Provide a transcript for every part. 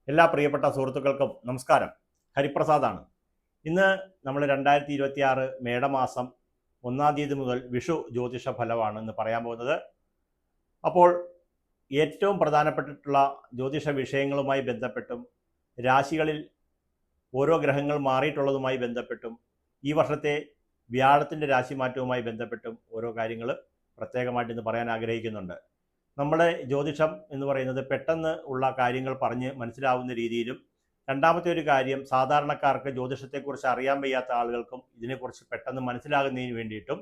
എല്ലാ പ്രിയപ്പെട്ട സുഹൃത്തുക്കൾക്കും നമസ്കാരം. ഹരിപ്രസാദാണ്. ഇന്ന് നമ്മൾ 2026 മേടമാസം 1-ാം തീയതി മുതൽ വിഷു ജ്യോതിഷ ഫലമാണ് ഇന്ന് പറയാൻ പോകുന്നത്. അപ്പോൾ ഏറ്റവും പ്രധാനപ്പെട്ടിട്ടുള്ള ജ്യോതിഷ വിഷയങ്ങളുമായി ബന്ധപ്പെട്ടും രാശികളിൽ ഓരോ ഗ്രഹങ്ങൾ മാറിയിട്ടുള്ളതുമായി ബന്ധപ്പെട്ടും ഈ വർഷത്തെ വ്യാഴത്തിൻ്റെ രാശിമാറ്റവുമായി ബന്ധപ്പെട്ടും ഓരോ കാര്യങ്ങൾ പ്രത്യേകമായിട്ട് ഇന്ന് പറയാൻ ആഗ്രഹിക്കുന്നുണ്ട്. നമ്മുടെ ജ്യോതിഷം എന്ന് പറയുന്നത് പെട്ടെന്ന് ഉള്ള കാര്യങ്ങൾ പറഞ്ഞ് മനസ്സിലാവുന്ന രീതിയിലും, രണ്ടാമത്തെ ഒരു കാര്യം സാധാരണക്കാർക്ക് ജ്യോതിഷത്തെക്കുറിച്ച് അറിയാൻ വയ്യാത്ത ആളുകൾക്കും ഇതിനെക്കുറിച്ച് പെട്ടെന്ന് മനസ്സിലാകുന്നതിന് വേണ്ടിയിട്ടും,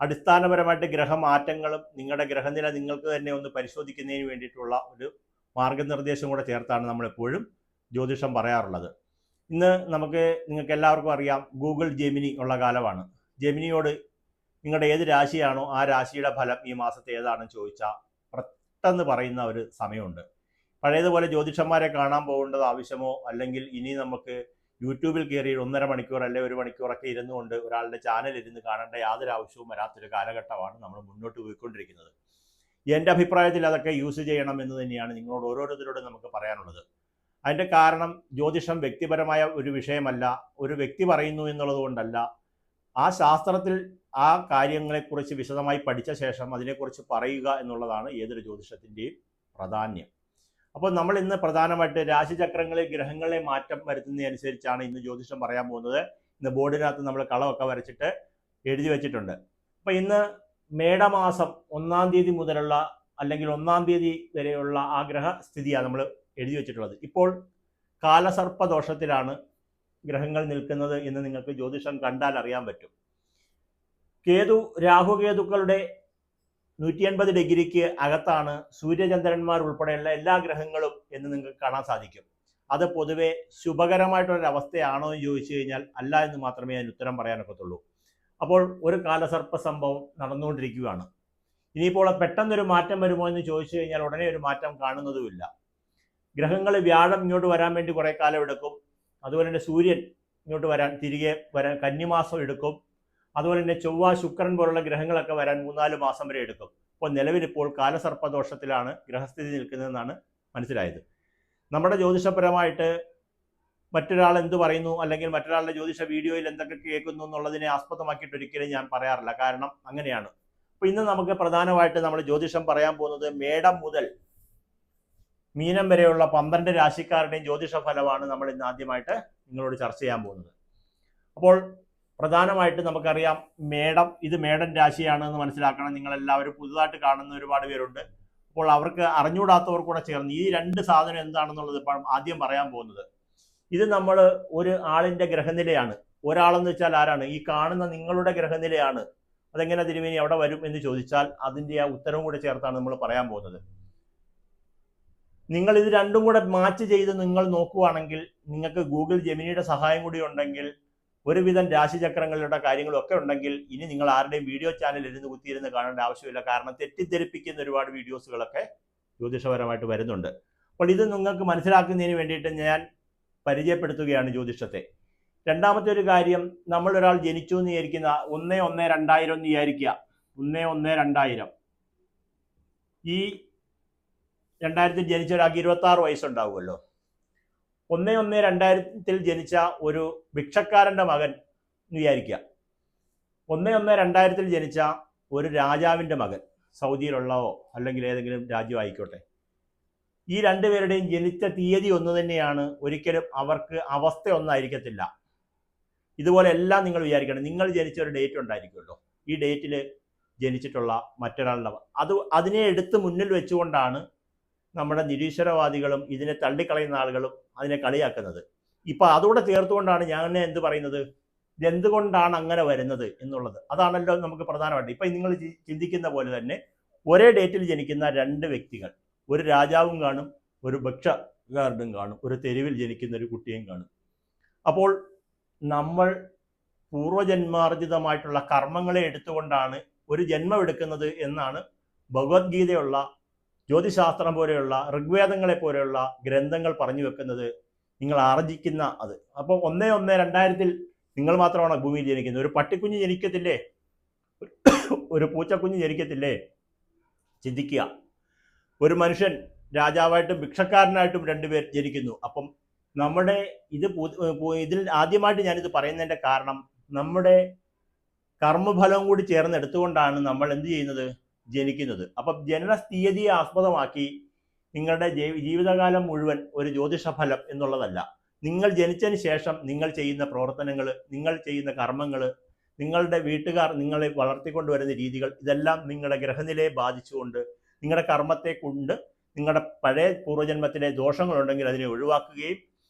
അടിസ്ഥാനപരമായിട്ട് ഗ്രഹമാറ്റങ്ങളും നിങ്ങളുടെ ഗ്രഹനില നിങ്ങൾക്ക് തന്നെ ഒന്ന് പരിശോധിക്കുന്നതിന് വേണ്ടിയിട്ടുള്ള ഒരു മാർഗനിർദ്ദേശം കൂടെ ചേർത്താണ് നമ്മളെപ്പോഴും ജ്യോതിഷം പറയാറുള്ളത്. ഇന്ന് നിങ്ങൾക്ക് എല്ലാവർക്കും അറിയാം, ഗൂഗിൾ ജെമിനി ഉള്ള കാലമാണ്. ജെമിനിയോട് നിങ്ങളുടെ ഏത് രാശിയാണോ ആ രാശിയുടെ ഫലം ഈ മാസത്തെ ഏതാണെന്ന് ചോദിച്ചാൽ പെട്ടെന്ന് പറയുന്ന ഒരു സമയമുണ്ട്. പഴയതുപോലെ ജ്യോതിഷന്മാരെ കാണാൻ പോകേണ്ടത് ആവശ്യമോ, അല്ലെങ്കിൽ ഇനി നമുക്ക് യൂട്യൂബിൽ കയറി 1.5 മണിക്കൂർ അല്ലെങ്കിൽ 1 മണിക്കൂറൊക്കെ ഇരുന്നുകൊണ്ട് ഒരാളുടെ ചാനൽ ഇരുന്ന് കാണേണ്ട യാതൊരു ആവശ്യവും വരാത്തൊരു കാലഘട്ടമാണ് നമ്മൾ മുന്നോട്ട് പോയിക്കൊണ്ടിരിക്കുന്നത്. എൻ്റെ അഭിപ്രായത്തിൽ അതൊക്കെ യൂസ് ചെയ്യണം എന്ന് തന്നെയാണ് നിങ്ങളോട് ഓരോരുത്തരോടും നമുക്ക് പറയാനുള്ളത്. അതിൻ്റെ കാരണം ജ്യോതിഷം വ്യക്തിപരമായ ഒരു വിഷയമല്ല, ഒരു വ്യക്തി പറയുന്നു എന്നുള്ളത് കൊണ്ടല്ല. ആ ശാസ്ത്രത്തിൽ ആ കാര്യങ്ങളെക്കുറിച്ച് വിശദമായി പഠിച്ച ശേഷം അതിനെക്കുറിച്ച് പറയുക എന്നുള്ളതാണ് ഏതൊരു ജ്യോതിഷത്തിൻ്റെയും പ്രാധാന്യം. അപ്പോൾ നമ്മൾ ഇന്ന് പ്രധാനമായിട്ട് രാശിചക്രങ്ങളിൽ ഗ്രഹങ്ങളെ മാറ്റം വരുത്തുന്നതനുസരിച്ചാണ് ഇന്ന് ജ്യോതിഷം പറയാൻ പോകുന്നത്. ഇന്ന് ബോർഡിനകത്ത് നമ്മൾ കളമൊക്കെ വരച്ചിട്ട് എഴുതി വെച്ചിട്ടുണ്ട്. അപ്പോൾ ഇന്ന് മേടമാസം 1-ാം തീയതി മുതലുള്ള അല്ലെങ്കിൽ 1-ാം തീയതി വരെയുള്ള ആ ഗ്രഹസ്ഥിതിയാണ് നമ്മൾ എഴുതി വെച്ചിട്ടുള്ളത്. ഇപ്പോൾ കാലസർപ്പദോഷത്തിലാണ് ഗ്രഹങ്ങൾ നിൽക്കുന്നത് എന്ന് നിങ്ങൾക്ക് ജ്യോതിഷം കണ്ടാൽ അറിയാൻ പറ്റും. രാഹുകേതുക്കളുടെ 180 ഡിഗ്രിക്ക് അകത്താണ് സൂര്യചന്ദ്രന്മാർ ഉൾപ്പെടെയുള്ള എല്ലാ ഗ്രഹങ്ങളും എന്ന് നിങ്ങൾക്ക് കാണാൻ സാധിക്കും. അത് പൊതുവെ ശുഭകരമായിട്ടൊരവസ്ഥയാണോ എന്ന് ചോദിച്ചു കഴിഞ്ഞാൽ അല്ല എന്ന് മാത്രമേ അതിന് ഉത്തരം പറയാനൊക്കത്തുള്ളൂ. അപ്പോൾ ഒരു കാലസർപ്പ സംഭവം നടന്നുകൊണ്ടിരിക്കുകയാണ്. ഇനിയിപ്പോൾ പെട്ടെന്നൊരു മാറ്റം വരുമോ എന്ന് ചോദിച്ചു കഴിഞ്ഞാൽ ഉടനെ ഒരു മാറ്റം കാണുന്നതുമില്ല. ഗ്രഹങ്ങൾ വ്യാഴം ഇങ്ങോട്ട് വരാൻ വേണ്ടി കുറേ കാലം എടുക്കും. അതുപോലെ തന്നെ സൂര്യൻ ഇങ്ങോട്ട് തിരികെ വരാൻ കന്നിമാസം എടുക്കും. അതുപോലെ തന്നെ ചൊവ്വ, ശുക്രൻ പോലുള്ള ഗ്രഹങ്ങളൊക്കെ വരാൻ 3-4 മാസം വരെ എടുക്കും. അപ്പോൾ നിലവിലിപ്പോൾ കാലസർപ്പദോഷത്തിലാണ് ഗ്രഹസ്ഥിതി നിൽക്കുന്നതെന്നാണ് മനസ്സിലായത്. നമ്മുടെ ജ്യോതിഷപരമായിട്ട് മറ്റൊരാൾ എന്ത് പറയുന്നു അല്ലെങ്കിൽ മറ്റൊരാളുടെ ജ്യോതിഷ വീഡിയോയിൽ എന്തൊക്കെ കേൾക്കുന്നു എന്നുള്ളതിനെ ആസ്പദമാക്കിയിട്ട് ഒരിക്കലും ഞാൻ പറയാറില്ല. കാരണം അങ്ങനെയാണ്. അപ്പോൾ ഇന്ന് നമുക്ക് പ്രധാനമായിട്ട് നമ്മൾ ജ്യോതിഷം പറയാൻ പോകുന്നത് മേടം മുതൽ മീനം വരെയുള്ള 12 രാശിക്കാരുടെയും ജ്യോതിഷ ഫലമാണ് നമ്മൾ ഇന്ന് ആദ്യമായിട്ട് നിങ്ങളോട് ചർച്ച ചെയ്യാൻ പോകുന്നത്. അപ്പോൾ പ്രധാനമായിട്ട് നമുക്കറിയാം, ഇത് മേടൻ രാശിയാണെന്ന് മനസ്സിലാക്കണം. നിങ്ങളെല്ലാവരും പുതുതായിട്ട് കാണുന്ന ഒരുപാട് പേരുണ്ട്. അപ്പോൾ അവർക്ക് അറിഞ്ഞുകൂടാത്തവർ കൂടെ ചേർന്ന് ഈ 2 സാധനം എന്താണെന്നുള്ളത് ഇപ്പോൾ ആദ്യം പറയാൻ പോകുന്നത്. ഇത് നമ്മൾ ഒരു ആളിൻ്റെ ഗ്രഹനിലയാണ്. ഒരാളെന്ന് വെച്ചാൽ ആരാണ്? ഈ കാണുന്ന നിങ്ങളുടെ ഗ്രഹനിലയാണ്. അതെങ്ങനെ തിരുമേനി അവിടെ വരും എന്ന് ചോദിച്ചാൽ അതിൻ്റെ ആ ഉത്തരവും കൂടെ ചേർത്താണ് നമ്മൾ പറയാൻ പോകുന്നത്. നിങ്ങൾ ഇത് രണ്ടും കൂടെ മാച്ച് ചെയ്ത് നിങ്ങൾ നോക്കുകയാണെങ്കിൽ, നിങ്ങൾക്ക് ഗൂഗിൾ ജെമിനിയുടെ സഹായം കൂടി ഉണ്ടെങ്കിൽ, ഒരുവിധം രാശിചക്രങ്ങളുടെ കാര്യങ്ങളൊക്കെ ഉണ്ടെങ്കിൽ, ഇനി നിങ്ങൾ ആരുടെയും വീഡിയോ ചാനൽ കുത്തിയിരുന്ന് കാണേണ്ട ആവശ്യമില്ല. കാരണം തെറ്റിദ്ധരിപ്പിക്കുന്ന ഒരുപാട് വീഡിയോസുകളൊക്കെ ജ്യോതിഷപരമായിട്ട് വരുന്നുണ്ട്. അപ്പോൾ ഇത് നിങ്ങൾക്ക് മനസ്സിലാക്കുന്നതിന് വേണ്ടിയിട്ട് ഞാൻ പരിചയപ്പെടുത്തുകയാണ് ജ്യോതിഷത്തെ. രണ്ടാമത്തെ ഒരു കാര്യം, നമ്മളൊരാൾ ജനിച്ചു എന്ന് വിചാരിക്കുന്ന 1-1-2000 എന്ന് വിചാരിക്കുക. 1-1-2000 ഈ 2000 ജനിച്ച ഒരാൾക്ക് 26 വയസ്സുണ്ടാവുമല്ലോ. 1-1-2000 ജനിച്ച ഒരു ഭിക്ഷക്കാരൻ്റെ മകൻ എന്ന് വിചാരിക്കുക. 1-1-2000 ജനിച്ച ഒരു രാജാവിൻ്റെ മകൻ, സൗദിയിലുള്ളവോ അല്ലെങ്കിൽ ഏതെങ്കിലും രാജ്യം ആയിക്കോട്ടെ. ഈ 2 പേരുടെയും ജനിച്ച തീയതി ഒന്ന് തന്നെയാണ്. ഒരിക്കലും അവർക്ക് അവസ്ഥ ഒന്നായിരിക്കത്തില്ല. ഇതുപോലെ എല്ലാം നിങ്ങൾ വിചാരിക്കണം. നിങ്ങൾ ജനിച്ച ഒരു ഡേറ്റ് ഉണ്ടായിരിക്കുമല്ലോ. ഈ ഡേറ്റിൽ ജനിച്ചിട്ടുള്ള മറ്റൊരാളുടെ അതിനെ എടുത്ത് മുന്നിൽ വെച്ചുകൊണ്ടാണ് നമ്മുടെ നിരീശ്വരവാദികളും ഇതിനെ തള്ളിക്കളയുന്ന ആളുകളും അതിനെ കളിയാക്കുന്നത്. ഇപ്പം അതുകൂടെ ചേർത്തുകൊണ്ടാണ് ഞാൻ എന്ത് പറയുന്നത്, എന്തുകൊണ്ടാണ് അങ്ങനെ വരുന്നത് എന്നുള്ളത്. അതാണല്ലോ നമുക്ക് പ്രധാനമായിട്ട്. ഇപ്പം നിങ്ങൾ ചിന്തിക്കുന്ന പോലെ തന്നെ ഒരേ ഡേറ്റിൽ ജനിക്കുന്ന 2 വ്യക്തികൾ, ഒരു രാജാവും കാണും, ഒരു ഭിക്ഷക്കാരനും കാണും, ഒരു തെരുവിൽ ജനിക്കുന്ന ഒരു കുട്ടിയും കാണും. അപ്പോൾ നമ്മൾ പൂർവ്വജന്മാർജിതമായിട്ടുള്ള കർമ്മങ്ങളെ എടുത്തുകൊണ്ടാണ് ഒരു ജന്മം എടുക്കുന്നത് എന്നാണ് ഭഗവത്ഗീതയുള്ള, ജ്യോതിശാസ്ത്രം പോലെയുള്ള, ഋഗ്വേദങ്ങളെ പോലെയുള്ള ഗ്രന്ഥങ്ങൾ പറഞ്ഞു വെക്കുന്നത്. നിങ്ങൾ ആർജിക്കുന്ന അത്. അപ്പോൾ 1-1-2000 നിങ്ങൾ മാത്രമാണ് ഭൂമിയിൽ ജനിക്കുന്നത്. ഒരു പട്ടിക്കുഞ്ഞ് ജനിക്കത്തില്ലേ? ഒരു പൂച്ചക്കുഞ്ഞ് ജനിക്കത്തില്ലേ? ചിന്തിക്കുക. ഒരു മനുഷ്യൻ രാജാവായിട്ടും ഭിക്ഷക്കാരനായിട്ടും രണ്ടുപേർ ജനിക്കുന്നു. അപ്പം നമ്മുടെ ഇതിൽ ആദ്യമായിട്ട് ഞാനിത് പറയുന്നതിന്റെ കാരണം നമ്മുടെ കർമ്മഫലവും കൂടി ചേർന്ന് എടുത്തുകൊണ്ടാണ് നമ്മൾ എന്ത് ചെയ്യുന്നത്, ജനിക്കുന്നത്. അപ്പം ജനന തീയതിയെ ആസ്പദമാക്കി നിങ്ങളുടെ ജീവിതകാലം മുഴുവൻ ഒരു ജ്യോതിഷ ഫലം എന്നുള്ളതല്ല. നിങ്ങൾ ജനിച്ചതിന് ശേഷം നിങ്ങൾ ചെയ്യുന്ന പ്രവർത്തനങ്ങൾ, നിങ്ങൾ ചെയ്യുന്ന കർമ്മങ്ങൾ, നിങ്ങളുടെ വീട്ടുകാർ നിങ്ങളെ വളർത്തിക്കൊണ്ടുവരുന്ന രീതികൾ, ഇതെല്ലാം നിങ്ങളുടെ ഗ്രഹനിലയെ ബാധിച്ചുകൊണ്ട് നിങ്ങളുടെ കർമ്മത്തെ കൊണ്ട് നിങ്ങളുടെ പഴയ പൂർവ്വജന്മത്തിലെ ദോഷങ്ങളുണ്ടെങ്കിൽ അതിനെ ഒഴിവാക്കുകയും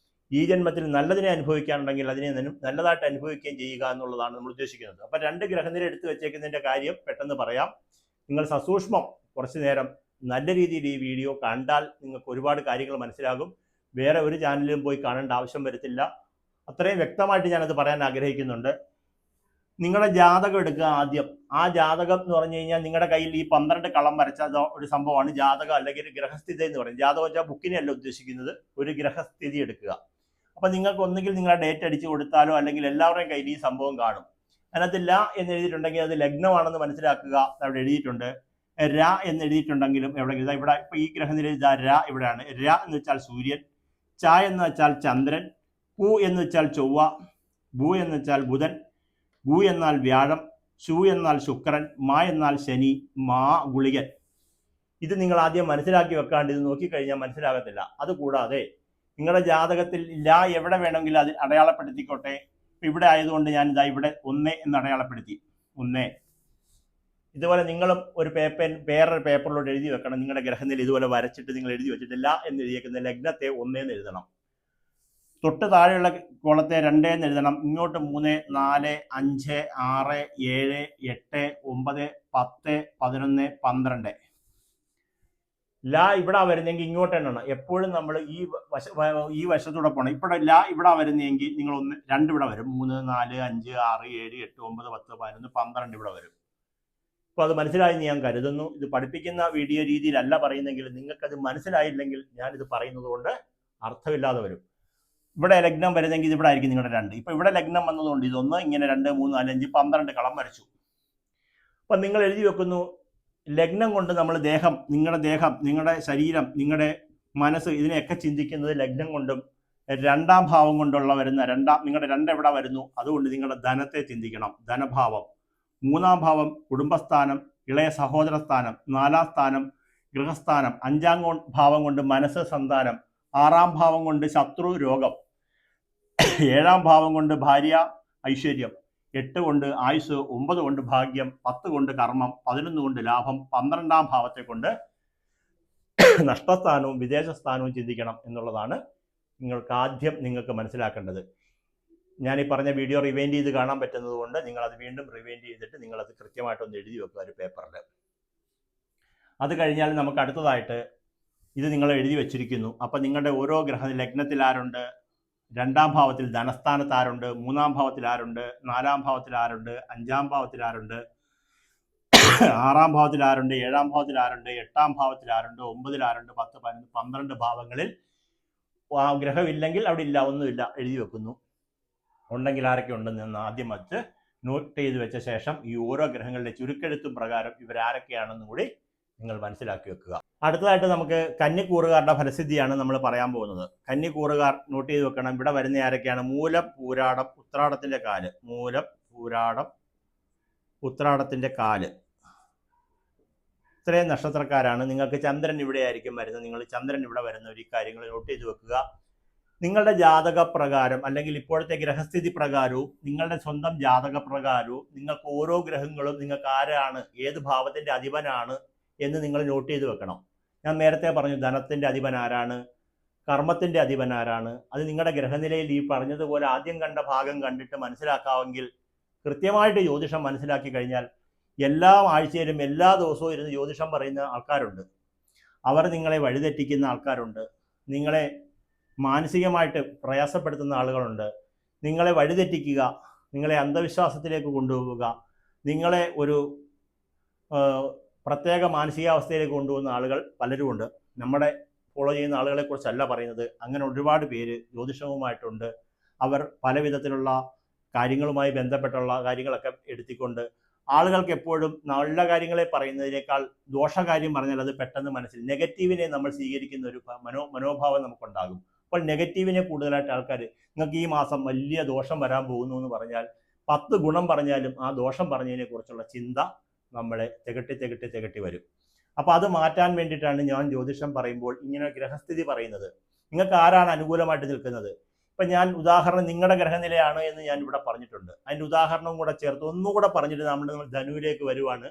ഈ ജന്മത്തിൽ നല്ലതിനെ അനുഭവിക്കാനുണ്ടെങ്കിൽ അതിനെ നല്ലതായിട്ട് അനുഭവിക്കുകയും ചെയ്യുക എന്നുള്ളതാണ് നമ്മൾ ഉദ്ദേശിക്കുന്നത്. അപ്പം 2 ഗ്രഹനില എടുത്തു വെച്ചേക്കുന്നതിൻ്റെ കാര്യം പെട്ടെന്ന് പറയാം. നിങ്ങൾ സസൂക്ഷ്മം കുറച്ചു നേരം നല്ല രീതിയിൽ ഈ വീഡിയോ കണ്ടാൽ നിങ്ങൾക്ക് ഒരുപാട് കാര്യങ്ങൾ മനസ്സിലാകും. വേറെ ഒരു ചാനലിലും പോയി കാണേണ്ട ആവശ്യം വരത്തില്ല. അത്രയും വ്യക്തമായിട്ട് ഞാനത് പറയാൻ ആഗ്രഹിക്കുന്നുണ്ട്. നിങ്ങളുടെ ജാതകം എടുക്കുക ആദ്യം. ആ ജാതകം എന്ന് പറഞ്ഞു കഴിഞ്ഞാൽ നിങ്ങളുടെ കയ്യിൽ ഈ 12 കളം വരച്ച ഒരു സംഭവമാണ് ജാതകം, അല്ലെങ്കിൽ ഗ്രഹസ്ഥിതി എന്ന് പറയുന്നത്. ജാതകം വെച്ചാൽ ബുക്കിനെയല്ല ഉദ്ദേശിക്കുന്നത്, ഒരു ഗ്രഹസ്ഥിതി എടുക്കുക. അപ്പം നിങ്ങൾക്ക് ഒന്നുകിൽ നിങ്ങളുടെ ഡേറ്റ് അടിച്ചു കൊടുത്താലോ അല്ലെങ്കിൽ എല്ലാവരുടെയും കയ്യിൽ ഈ സംഭവം കാണും. അതിനകത്തില്ല എന്ന് എഴുതിയിട്ടുണ്ടെങ്കിൽ അത് ലഗ്നമാണെന്ന് മനസ്സിലാക്കുക. അവിടെ എഴുതിയിട്ടുണ്ട്. ര എന്ന് എഴുതിയിട്ടുണ്ടെങ്കിലും എവിടെയെങ്കിലും ഇവിടെ ഇപ്പം ഈ ഗ്രഹനില ര ഇവിടെയാണ്. ര എന്ന് വെച്ചാൽ സൂര്യൻ, ച എന്ന് വെച്ചാൽ ചന്ദ്രൻ, പു എന്ന് വെച്ചാൽ ചൊവ്വ, ഭൂ എന്ന് വെച്ചാൽ ബുധൻ, ഗു എന്നാൽ വ്യാഴം, ശു എന്നാൽ ശുക്രൻ, മ എന്നാൽ ശനി, മാ ഗുളികൻ. ഇത് നിങ്ങൾ ആദ്യം മനസ്സിലാക്കി വെക്കാണ്ട് ഇത് നോക്കിക്കഴിഞ്ഞാൽ മനസ്സിലാകത്തില്ല. അതുകൂടാതെ നിങ്ങളുടെ ജാതകത്തിൽ ല എവിടെ വേണമെങ്കിലും അത് അടയാളപ്പെടുത്തിക്കോട്ടെ. ഇവിടെ ആയതുകൊണ്ട് ഞാൻ ഇതാ ഇവിടെ 1 എന്ന് അടയാളപ്പെടുത്തി. 1. ഇതുപോലെ നിങ്ങളും ഒരു വേറൊരു പേപ്പറിലോട്ട് എഴുതി വെക്കണം. നിങ്ങളുടെ ഗ്രഹനില ഇതുപോലെ വരച്ചിട്ട് നിങ്ങൾ എഴുതി വെച്ചിട്ടില്ല എന്ന് എഴുതിയേക്കുന്ന ലഗ്നത്തെ 1 എന്ന് എഴുതണം. തൊട്ട് താഴെയുള്ള കോളത്തെ 2 എന്ന് എഴുതണം. ഇങ്ങോട്ട് 3, 4, 5, 6, 7, 8, 9, 10, 11, 12. ല ഇവിടെ വരുന്നെങ്കിൽ ഇങ്ങോട്ട് എണ്ണണം. എപ്പോഴും നമ്മൾ ഈ വശത്തൂടെ പോകണം. ഇവിടെ ല ഇവിടെ വരുന്നെങ്കിൽ നിങ്ങൾ 2 ഇവിടെ വരും. 3, 4, 5, 6, 7, 8, 9, 10, 11, 12 ഇവിടെ വരും. അപ്പോൾ അത് മനസ്സിലായി ഞാൻ കരുതുന്നു. ഇത് പഠിപ്പിക്കുന്ന വീഡിയോ രീതിയിലല്ല പറയുന്നെങ്കിൽ നിങ്ങൾക്കത് മനസ്സിലായില്ലെങ്കിൽ ഞാനിത് പറയുന്നത് കൊണ്ട് അർത്ഥമില്ലാതെ വരും. ഇവിടെ ലഗ്നം വരുന്നെങ്കിൽ ഇത് ഇവിടെ ആയിരിക്കും നിങ്ങളുടെ 2. ഇപ്പം ഇവിടെ ലഗ്നം വന്നതുകൊണ്ട് ഇതൊന്ന് ഇങ്ങനെ 2, 3, 4, 5, 12 കളം വരച്ചു. അപ്പം നിങ്ങൾ എഴുതി വെക്കുന്നു ലഗ്നം കൊണ്ട് നമ്മൾ നിങ്ങളുടെ ശരീരം, നിങ്ങളുടെ മനസ്സ്, ഇതിനെയൊക്കെ ചിന്തിക്കുന്നത് ലഗ്നം കൊണ്ടും 2ാം ഭാവം കൊണ്ടുള്ള വരുന്ന നിങ്ങളുടെ 2 എവിടെ വരുന്നു അതുകൊണ്ട് നിങ്ങളുടെ ധനത്തെ ചിന്തിക്കണം. ധനഭാവം. 3ാം ഭാവം കുടുംബസ്ഥാനം, ഇളയ സഹോദര സ്ഥാനം. 4ാം സ്ഥാനം ഗൃഹസ്ഥാനം. 5ാം ഭാവം കൊണ്ട് മനസ്സ്, സന്താനം. 6ാം ഭാവം കൊണ്ട് ശത്രു, രോഗം. 7ാം ഭാവം കൊണ്ട് ഭാര്യ, ഐശ്വര്യം. 8 കൊണ്ട് ആയുസ്, 9 കൊണ്ട് ഭാഗ്യം, 10 കൊണ്ട് കർമ്മം, 11 കൊണ്ട് ലാഭം, 12ാം ഭാവത്തെ കൊണ്ട് നഷ്ടസ്ഥാനവും വിദേശസ്ഥാനവും ചിന്തിക്കണം എന്നുള്ളതാണ് നിങ്ങൾക്ക് മനസ്സിലാക്കേണ്ടത്. ഞാൻ ഈ പറഞ്ഞ വീഡിയോ റിവൈൻഡ് ചെയ്ത് കാണാൻ പറ്റുന്നത് കൊണ്ട് നിങ്ങളത് വീണ്ടും റിവൈൻഡ് ചെയ്തിട്ട് നിങ്ങളത് കൃത്യമായിട്ടൊന്ന് എഴുതി വെക്കുക ഒരു പേപ്പറിൽ. അത് കഴിഞ്ഞാൽ നമുക്ക് അടുത്തതായിട്ട് ഇത് നിങ്ങൾ എഴുതി വെച്ചിരിക്കുന്നു. അപ്പം നിങ്ങളുടെ ഓരോ ലഗ്നത്തിൽ ആരുണ്ട്, 2ാം ഭാവത്തിൽ ധനസ്ഥാനത്ത് ആരുണ്ട്, 3ാം ഭാവത്തിൽ ആരുണ്ട്, 4ാം ഭാവത്തിൽ ആരുണ്ട്, 5ാം ഭാവത്തിൽ ആരുണ്ട്, 6ാം ഭാവത്തിൽ ആരുണ്ട്, 7ാം ഭാവത്തിൽ ആരുണ്ട്, 8ാം ഭാവത്തിൽ ആരുണ്ട്, 9ൽ ആരുണ്ട്, 10, 11, 12 ഭാവങ്ങളിൽ ഗ്രഹമില്ലെങ്കിൽ അവിടെ ഇല്ല, ഒന്നുമില്ല എഴുതി വെക്കുന്നു. ഉണ്ടെങ്കിൽ ആരൊക്കെ ഉണ്ടെന്ന് ആദ്യം വെച്ച് നോട്ട് ചെയ്ത് വെച്ച ശേഷം ഈ ഓരോ ഗ്രഹങ്ങളുടെ ചുരുക്കെഴുത്തും പ്രകാരം ഇവരാരൊക്കെയാണെന്നും കൂടി നിങ്ങൾ മനസ്സിലാക്കി വെക്കുക. അടുത്തതായിട്ട് നമുക്ക് കന്നിക്കൂറുകാരുടെ ഫലസിദ്ധിയാണ് നമ്മൾ പറയാൻ പോകുന്നത്. കന്നിക്കൂറുകാർ നോട്ട് ചെയ്ത് വെക്കണം. ഇവിടെ വരുന്ന ആരൊക്കെയാണ്? മൂലം, പൂരാടം, ഉത്രാടത്തിന്റെ കാല്. മൂലം, പൂരാടം, ഉത്രാടത്തിന്റെ കാല്. ഇത്രയും നക്ഷത്രക്കാരാണ്. നിങ്ങൾക്ക് ചന്ദ്രൻ ഇവിടെ ആയിരിക്കും വരുന്നത്. നിങ്ങൾ ചന്ദ്രൻ ഇവിടെ വരുന്ന ഈ കാര്യങ്ങൾ നോട്ട് ചെയ്ത് വെക്കുക. നിങ്ങളുടെ ജാതക പ്രകാരം അല്ലെങ്കിൽ ഇപ്പോഴത്തെ ഗ്രഹസ്ഥിതി പ്രകാരവും നിങ്ങളുടെ സ്വന്തം ജാതക പ്രകാരവും നിങ്ങൾക്ക് ഓരോ ഗ്രഹങ്ങളും നിങ്ങൾക്ക് ആരാണ്, ഏത് ഭാവത്തിന്റെ അധിപനാണ് എന്ന് നിങ്ങൾ നോട്ട് ചെയ്ത് വെക്കണം. ഞാൻ നേരത്തെ പറഞ്ഞു ധനത്തിന്റെ അധിപൻ ആരാണ്, കർമ്മത്തിന്റെ അധിപൻ ആരാണ്. അത് നിങ്ങളുടെ ഗ്രഹനിലയിൽ ഈ പറഞ്ഞതുപോലെ ആദ്യം കണ്ട ഭാഗം കണ്ടിട്ട് മനസ്സിലാക്കാമെങ്കിൽ കൃത്യമായിട്ട് ജ്യോതിഷം മനസ്സിലാക്കി കഴിഞ്ഞാൽ എല്ലാ ആഴ്ചയിലും എല്ലാ ദിവസവും ഇരുന്ന് ജ്യോതിഷം പറയുന്ന ആൾക്കാരുണ്ട്. അവർ നിങ്ങളെ വഴിതെറ്റിക്കുന്ന ആൾക്കാരുണ്ട്. നിങ്ങളെ മാനസികമായിട്ട് പ്രയാസപ്പെടുത്തുന്ന ആളുകളുണ്ട്. നിങ്ങളെ വഴിതെറ്റിക്കുക, നിങ്ങളെ അന്ധവിശ്വാസത്തിലേക്ക് കൊണ്ടുപോവുക, നിങ്ങളെ ഒരു പ്രത്യേക മാനസികാവസ്ഥയിലേക്ക് കൊണ്ടുപോകുന്ന ആളുകൾ പലരുമുണ്ട്. നമ്മുടെ ഫോളോ ചെയ്യുന്ന ആളുകളെ കുറിച്ചല്ല പറയുന്നത്. അങ്ങനെ ഒരുപാട് പേര് ജ്യോതിഷവുമായിട്ടുണ്ട്. അവർ പല വിധത്തിലുള്ള കാര്യങ്ങളുമായി ബന്ധപ്പെട്ടുള്ള കാര്യങ്ങളൊക്കെ എടുത്തിക്കൊണ്ട് ആളുകൾക്ക് എപ്പോഴും നല്ല കാര്യങ്ങളെ പറയുന്നതിനേക്കാൾ ദോഷകാര്യം പറഞ്ഞാൽ അത് പെട്ടെന്ന് മനസ്സിൽ നെഗറ്റീവിനെ നമ്മൾ സ്വീകരിക്കുന്ന ഒരു മനോഭാവം നമുക്കുണ്ടാകും. അപ്പോൾ നെഗറ്റീവിനെ കൂടുതലായിട്ട് ആൾക്കാർ നിങ്ങൾക്ക് ഈ മാസം വലിയ ദോഷം വരാൻ പോകുന്നു എന്ന് പറഞ്ഞാൽ 10 ഗുണം പറഞ്ഞാലും ആ ദോഷം പറഞ്ഞതിനെ കുറിച്ചുള്ള ചിന്ത നമ്മളെ തികട്ടി വരും. അപ്പോൾ അത് മാറ്റാൻ വേണ്ടിയിട്ടാണ് ഞാൻ ജ്യോതിഷം പറയുമ്പോൾ ഇങ്ങനെ ഗ്രഹസ്ഥിതി പറയുന്നത്. നിങ്ങൾക്ക് ആരാണ് അനുകൂലമായിട്ട് നിൽക്കുന്നത്? ഇപ്പം ഞാൻ ഉദാഹരണം നിങ്ങളുടെ ഗ്രഹനിലയാണ് എന്ന് ഞാൻ ഇവിടെ പറഞ്ഞിട്ടുണ്ട്. അതിൻ്റെ ഉദാഹരണവും കൂടെ ചേർത്ത് ഒന്നുകൂടെ പറഞ്ഞിട്ട് നമ്മൾ ധനുവിലേക്ക് വരുവാണ്.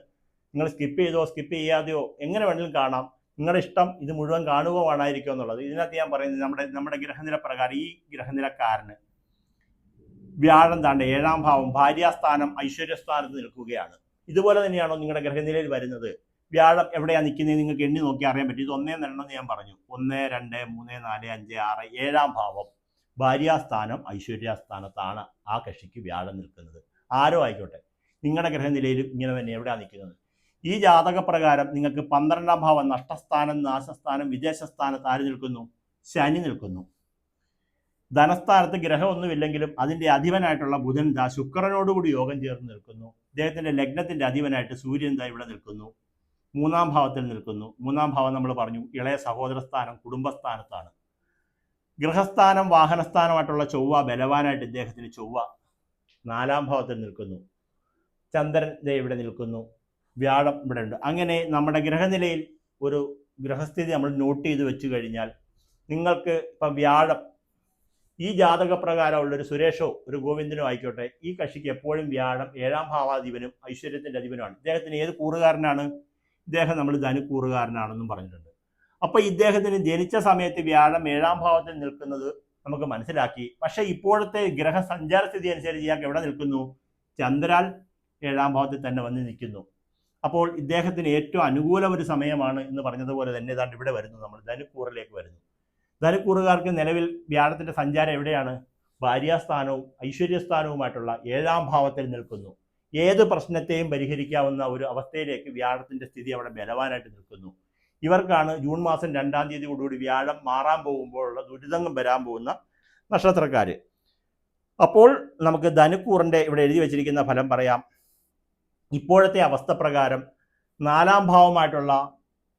നിങ്ങൾ സ്കിപ്പ് ചെയ്തോ സ്കിപ്പ് ചെയ്യാതെയോ എങ്ങനെ വേണമെങ്കിലും കാണാം. നിങ്ങളുടെ ഇഷ്ടം ഇത് മുഴുവൻ കാണുകയോ കാണാതിരിക്കുക എന്നുള്ളത്. ഇതിനകത്ത് ഞാൻ പറയുന്നത് നമ്മുടെ ഗ്രഹനില പ്രകാരം ഈ ഗ്രഹനിലക്കാരന് വ്യാഴം താണ്ട 7ാം ഭാവം ഭാര്യാസ്ഥാനം ഐശ്വര്യസ്ഥാനത്ത് നിൽക്കുകയാണ്. ഇതുപോലെ തന്നെയാണോ നിങ്ങളുടെ ഗ്രഹനിലയിൽ വരുന്നത്? വ്യാഴം എവിടെയാണ് നിൽക്കുന്നത് നിങ്ങൾക്ക് എണ്ണി നോക്കി അറിയാൻ പറ്റും. ഇത് 1 എന്നെണ്ണം ഞാൻ പറഞ്ഞു. 1 2 3 4 5 6 7ാം ഭാവം ഭാര്യാസ്ഥാനം ഐശ്വര്യസ്ഥാനത്താണ് ആ കക്ഷിക്ക് വ്യാഴം നിൽക്കുന്നത്. ആരോ ആയിക്കോട്ടെ, നിങ്ങളുടെ ഗ്രഹനിലയിലും ഇങ്ങനെ തന്നെ എവിടെയാണ് നിൽക്കുന്നത്? ഈ ജാതകപ്രകാരം നിങ്ങൾക്ക് 12ാം ഭാവം നഷ്ടസ്ഥാനം നാശസ്ഥാനം വിദേശസ്ഥാനത്ത് ആര് നിൽക്കുന്നു? ശനി നിൽക്കുന്നു. ധനസ്ഥാനത്ത് ഗ്രഹമൊന്നുമില്ലെങ്കിലും അതിൻ്റെ അധിപനായിട്ടുള്ള ബുധൻ ശുക്രനോടുകൂടി യോഗം ചേർന്ന് നിൽക്കുന്നു. അദ്ദേഹത്തിൻ്റെ ലഗ്നത്തിൻ്റെ അധിപനായിട്ട് സൂര്യൻ ഇവിടെ നിൽക്കുന്നു. 3ാം ഭാവത്തിൽ നിൽക്കുന്നു. 3ാം ഭാവം നമ്മൾ പറഞ്ഞു ഇളയ സഹോദരസ്ഥാനം കുടുംബസ്ഥാനത്താണ്. ഗൃഹസ്ഥാനം വാഹനസ്ഥാനമായിട്ടുള്ള ചൊവ്വ ബലവാനായിട്ട് ഇദ്ദേഹത്തിന് ചൊവ്വ 4ാം ഭാവത്തിൽ നിൽക്കുന്നു. ചന്ദ്രൻ ഇവിടെ നിൽക്കുന്നു. വ്യാഴം ഇവിടെ ഉണ്ട്. അങ്ങനെ നമ്മുടെ ഗ്രഹനിലയിൽ ഒരു ഗ്രഹസ്ഥിതി നമ്മൾ നോട്ട് ചെയ്ത് വെച്ച് കഴിഞ്ഞാൽ നിങ്ങൾക്ക് ഇപ്പം വ്യാഴം ഈ ജാതകപ്രകാരമുള്ളൊരു സുരേഷോ ഒരു ഗോവിന്ദനോ ആയിക്കോട്ടെ, ഈ കക്ഷിക്ക് എപ്പോഴും വ്യാഴം 7ാം ഭാവാധിപനും ഐശ്വര്യത്തിൻ്റെ അധിപനുമാണ്. ഇദ്ദേഹത്തിന് ഏത് കൂറുകാരനാണ്? ഇദ്ദേഹം നമ്മൾ ധനുക്കൂറുകാരനാണെന്നും പറഞ്ഞിട്ടുണ്ട്. അപ്പോൾ ഇദ്ദേഹത്തിന് ജനിച്ച സമയത്ത് വ്യാഴം 7ാം ഭാവത്തിൽ നിൽക്കുന്നത് നമുക്ക് മനസ്സിലാക്കി. പക്ഷേ ഇപ്പോഴത്തെ ഗ്രഹസഞ്ചാരസ്ഥിതി അനുസരിച്ച് ഇയാൾക്ക് എവിടെ നിൽക്കുന്നു? ചന്ദ്രാൽ 7ാം ഭാവത്തിൽ തന്നെ വന്ന് നിൽക്കുന്നു. അപ്പോൾ ഇദ്ദേഹത്തിന് ഏറ്റവും അനുകൂല ഒരു സമയമാണ് എന്ന് പറഞ്ഞതുപോലെ തന്നെ ഏതാണ്ട് ഇവിടെ വരുന്നു. നമ്മൾ ധനുക്കൂറിലേക്ക് വരുന്നു. ധനുക്കൂറുകാർക്ക് നിലവിൽ വ്യാഴത്തിൻ്റെ സഞ്ചാരം എവിടെയാണ്? ഭാര്യാസ്ഥാനവും ഐശ്വര്യസ്ഥാനവുമായിട്ടുള്ള 7ാം ഭാവത്തിൽ നിൽക്കുന്നു. ഏത് പ്രശ്നത്തെയും പരിഹരിക്കാവുന്ന ഒരു അവസ്ഥയിലേക്ക് വ്യാഴത്തിൻ്റെ സ്ഥിതി അവിടെ ബലവാനായിട്ട് നിൽക്കുന്നു. ഇവർക്കാണ് ജൂൺ മാസം 2ാം തീയതിയോടുകൂടി വ്യാഴം മാറാൻ പോകുമ്പോഴുള്ള ദുരിതങ്ങൾ വരാൻ പോകുന്ന നക്ഷത്രക്കാർ. അപ്പോൾ നമുക്ക് ധനുക്കൂറിൻ്റെ ഇവിടെ എഴുതി വച്ചിരിക്കുന്ന ഫലം പറയാം. ഇപ്പോഴത്തെ അവസ്ഥ പ്രകാരം 4ാം ഭാവമായിട്ടുള്ള